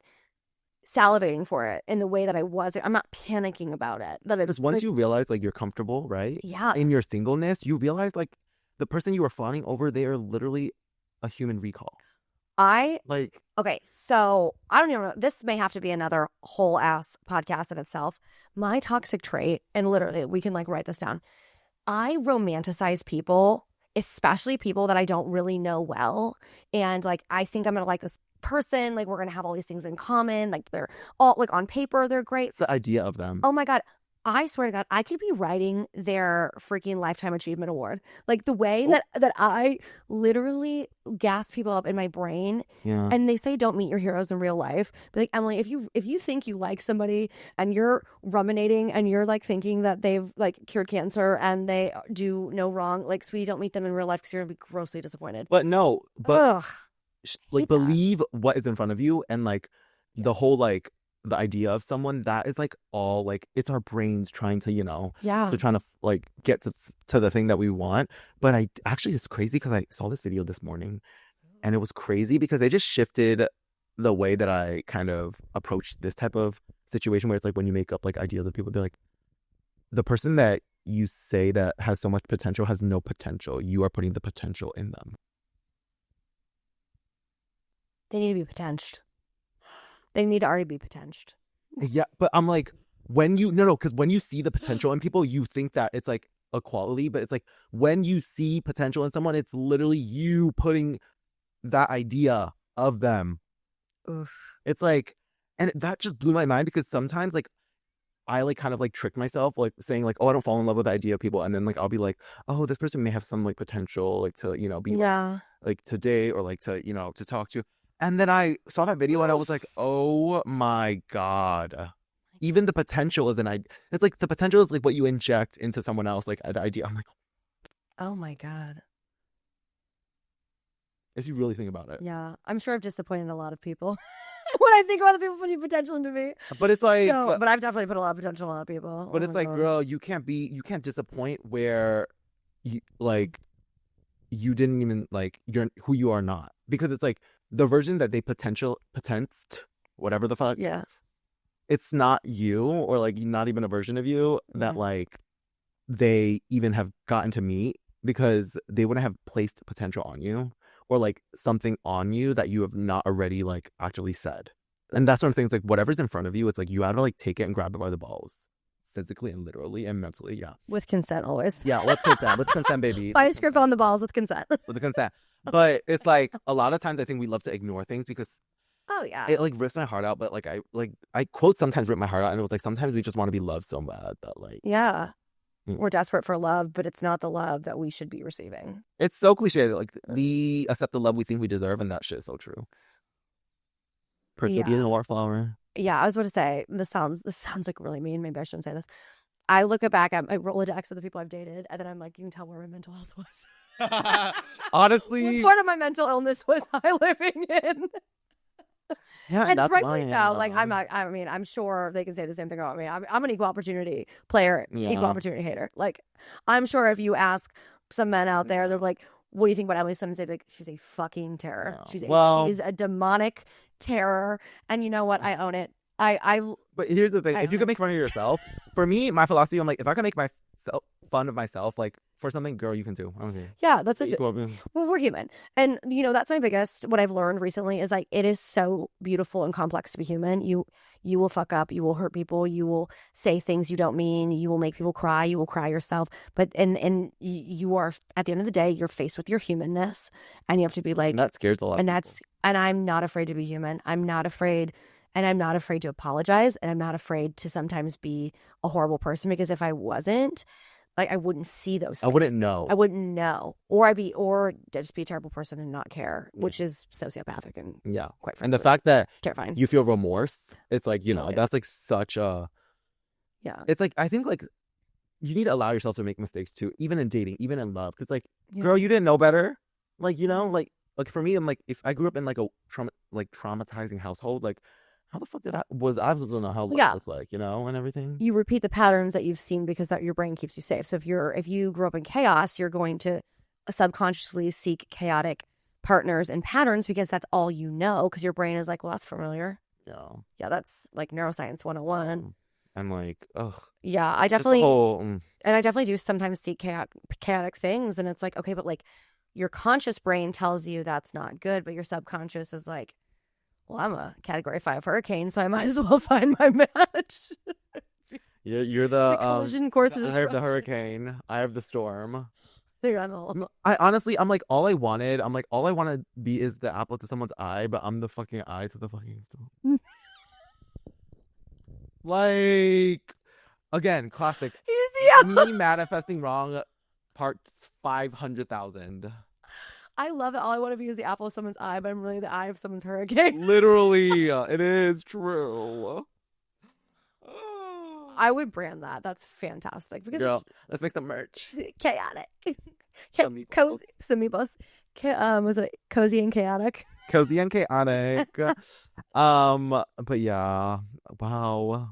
Speaker 2: salivating for it in the way that I was. I'm not panicking about it.
Speaker 1: Because once you realize like you're comfortable, right?
Speaker 2: Yeah.
Speaker 1: In your singleness, you realize like the person you were fawning over, they are literally a human recall. Okay, so I don't even know. This may have to be another whole ass podcast in itself. My toxic trait, and literally we can like write this down. I romanticize people, especially people that I don't really know well. And like, I think I'm going to like this person. Like, we're going to have all these things in common. Like, they're all like on paper, they're great. It's the idea of them.
Speaker 2: Oh my God. I swear to God, I could be writing their freaking Lifetime Achievement Award. Like, the way that I literally gas people up in my brain.
Speaker 1: Yeah.
Speaker 2: And they say don't meet your heroes in real life. But like, Emily, if you think you like somebody and you're ruminating and you're like thinking that they've like cured cancer and they do no wrong, like, sweetie, don't meet them in real life, because you're gonna be grossly disappointed.
Speaker 1: But no,
Speaker 2: Ugh,
Speaker 1: like, believe what is in front of you, and like the whole like the idea of someone, that is like all like, it's our brains trying to
Speaker 2: yeah,
Speaker 1: to trying to like get to the thing that we want. But I actually, it's crazy because I saw this video this morning, and it was crazy because they just shifted the way that I kind of approached this type of situation, where it's like when you make up like ideas of people, they're like, the person that you say that has so much potential has no potential. You are putting the potential in them.
Speaker 2: they need to be potentied. They need to already be potentied.
Speaker 1: Yeah, but I'm like, because when you see the potential in people, you think that it's like a quality, but it's like when you see potential in someone, it's literally you putting that idea of them.
Speaker 2: Oof.
Speaker 1: It's like, and that just blew my mind, because sometimes like I like kind of like trick myself, like saying like, oh, I don't fall in love with the idea of people, and then like I'll be like, oh, this person may have some like potential, like to be
Speaker 2: Yeah.
Speaker 1: like to date, or like to to talk to. And then I saw that video and I was like, oh my God. Even the potential is it's like the potential is like what you inject into someone else, like the idea. I'm like,
Speaker 2: Oh my God.
Speaker 1: if you really think about it.
Speaker 2: Yeah. I'm sure I've disappointed a lot of people when I think about the people putting potential into me.
Speaker 1: But it's like,
Speaker 2: No, but I've definitely put a lot of potential in a lot of people.
Speaker 1: but
Speaker 2: Oh
Speaker 1: it's
Speaker 2: my
Speaker 1: like,
Speaker 2: God.
Speaker 1: girl, you can't disappoint where you like you didn't even like you're who you are not, because it's like the version that they potensed, whatever the fuck.
Speaker 2: Yeah.
Speaker 1: It's not you, or like not even a version of you that
Speaker 2: Yeah.
Speaker 1: like they even have gotten to meet, because they wouldn't have placed potential on you or like something on you that you have not already like actually said. And that's what I'm saying. It's like whatever's in front of you, it's like you have to like take it and grab it by the balls, physically and literally and mentally. Yeah.
Speaker 2: With consent always.
Speaker 1: Yeah. Let's consent. Let's consent, baby.
Speaker 2: Vice grip on the balls with consent.
Speaker 1: With the consent. But it's like a lot of times I think we love to ignore things because
Speaker 2: Oh yeah.
Speaker 1: it like rips my heart out. But like I quote sometimes rip my heart out, and it was like sometimes we just want to be loved so bad that like
Speaker 2: Yeah.
Speaker 1: Mm.
Speaker 2: We're desperate for love, but it's not the love that we should be receiving.
Speaker 1: it's so cliche. Like we accept the love we think we deserve, and that shit is so true. Persevere in the wallflower.
Speaker 2: Yeah, I was going to say, this sounds like really mean. Maybe I shouldn't say this. I look back at my Rolodex of the people I've dated, and then I'm like, you can tell where my mental health was.
Speaker 1: Honestly,
Speaker 2: What part of my mental illness was I living in?
Speaker 1: yeah,
Speaker 2: And
Speaker 1: that's
Speaker 2: rightfully
Speaker 1: why,
Speaker 2: so. Like, I mean, I'm sure they can say the same thing about me. I'm an equal opportunity player,
Speaker 1: Yeah.
Speaker 2: equal opportunity hater. Like, I'm sure if you ask some men out there, they're like, what do you think about Emily Sims? They'd be like, she's a fucking terror.
Speaker 1: Yeah.
Speaker 2: She's a demonic terror. And you know what? I own it.
Speaker 1: But here's the thing: if you can make fun of yourself, for me, my philosophy, I'm like, if I can make fun of myself, like for something, girl, you can too. I don't care.
Speaker 2: Yeah, that's it.
Speaker 1: Equal.
Speaker 2: Well, we're human. And, you know, that's my biggest, what I've learned recently is like, it is so beautiful and complex to be human. You will fuck up. You will hurt people. You will say things you don't mean. You will make people cry. You will cry yourself. But, and you are, at the end of the day, you're faced with your humanness. And you have to be like,
Speaker 1: And that scares a lot.
Speaker 2: And I'm not afraid to be human. I'm not afraid. And I'm not afraid to apologize. And I'm not afraid to sometimes be a horrible person, because if I wasn't, like, I wouldn't see those things.
Speaker 1: I wouldn't know.
Speaker 2: Or just be a terrible person and not care, which is sociopathic and quite frankly,
Speaker 1: and the fact that
Speaker 2: terrifying.
Speaker 1: You feel remorse, it's like, you know, that's like such a, it's like, I think like you need to allow yourself to make mistakes too, even in dating, even in love. Because like, girl, you didn't know better. Like, you know, like for me, I'm like, if I grew up in like a traumatizing household, like, how the fuck was I supposed to know how love looks like, you know, and everything?
Speaker 2: You repeat the patterns that you've seen because that your brain keeps you safe. So if you grew up in chaos, you're going to subconsciously seek chaotic partners and patterns because that's all you know, because your brain is like, well, that's familiar. Yeah, that's like neuroscience 101.
Speaker 1: I'm like, ugh.
Speaker 2: Yeah, I definitely and I definitely do sometimes seek chaotic things, and it's like, okay, but like your conscious brain tells you that's not good, but your subconscious is like, well, I'm a Category 5 hurricane, so I might as well find my match.
Speaker 1: You're the
Speaker 2: collision course of
Speaker 1: I have the hurricane. I have the storm.
Speaker 2: I
Speaker 1: honestly, I'm like, all I want to be is the apple to someone's eye, but I'm the fucking eye to the fucking storm. Like, again, classic. Me manifesting wrong, part 500,000.
Speaker 2: I love it. All I want to be is the apple of someone's eye, but I'm really the eye of someone's hurricane.
Speaker 1: Literally, it is true.
Speaker 2: I would brand that. That's fantastic. Because
Speaker 1: girl, let's make some merch.
Speaker 2: Chaotic. Samibos. Was it cozy and chaotic?
Speaker 1: Cozy and chaotic. But yeah, wow.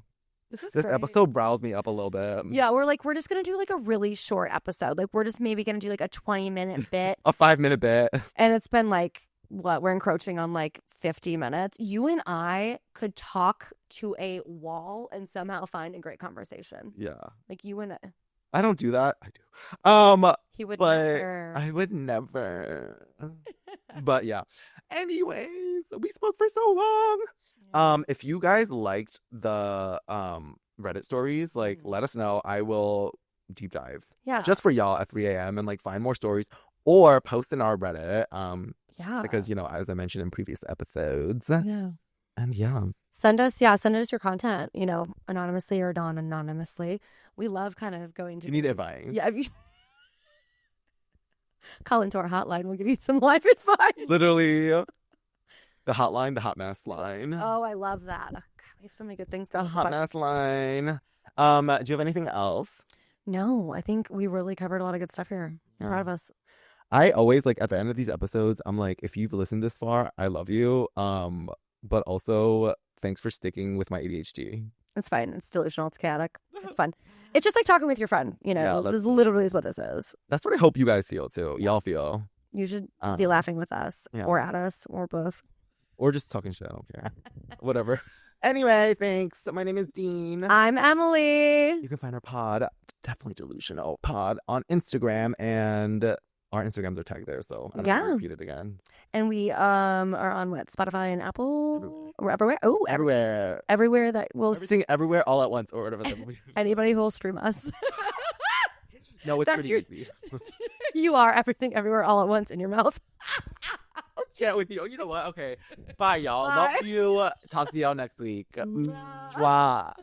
Speaker 1: This episode riled me up a little bit.
Speaker 2: Yeah, we're just gonna do like a really short episode. Like, we're just maybe gonna do like a 20-minute bit.
Speaker 1: A 5-minute bit.
Speaker 2: And it's been like, what, we're encroaching on like 50 minutes. You and I could talk to a wall and somehow find a great conversation.
Speaker 1: Yeah.
Speaker 2: Like, you and
Speaker 1: I don't do that. I do.
Speaker 2: He would
Speaker 1: but
Speaker 2: never.
Speaker 1: I would never. But yeah. Anyways, we spoke for so long. If you guys liked the Reddit stories, like, let us know. I will deep dive.
Speaker 2: Yeah.
Speaker 1: Just for y'all at 3 a.m. and like find more stories or post in our Reddit.
Speaker 2: Yeah.
Speaker 1: Because, you know, as I mentioned in previous episodes.
Speaker 2: Yeah.
Speaker 1: And yeah.
Speaker 2: Send us your content, you know, anonymously or non-anonymously. We love kind of going to.
Speaker 1: You need advice.
Speaker 2: Yeah. Call into our hotline. We'll give you some life advice.
Speaker 1: Literally. The hotline, the hot mess line.
Speaker 2: Oh, I love that. Oh, God, we have so many good things.
Speaker 1: The hot mess line. Do you have anything else?
Speaker 2: No, I think we really covered a lot of good stuff here. You're proud of us.
Speaker 1: I always like at the end of these episodes, I'm like, if you've listened this far, I love you. But also thanks for sticking with my ADHD.
Speaker 2: It's fine. It's delusional. It's chaotic. It's fun. It's just like talking with your friend. You know,
Speaker 1: Yeah,
Speaker 2: this literally is what this is.
Speaker 1: That's what I hope you guys feel too. Y'all feel.
Speaker 2: You should be laughing with us or at us or both.
Speaker 1: Or just talking shit. I don't care. Whatever. Anyway, thanks. My name is Dean.
Speaker 2: I'm Emily.
Speaker 1: You can find our pod, definitely Delusional Pod, on Instagram, and our Instagrams are tagged there, so I don't have to repeat it again.
Speaker 2: And we are on what? Spotify and Apple? We're everywhere. Oh,
Speaker 1: everywhere.
Speaker 2: Everywhere that will
Speaker 1: everything everywhere all at once or whatever.
Speaker 2: Anybody who will stream us.
Speaker 1: No, it's pretty easy.
Speaker 2: You are everything everywhere all at once in your mouth.
Speaker 1: Yeah, with you. You know what? Okay. Bye, y'all. Bye. Love you. Talk to y'all next week. Mwah.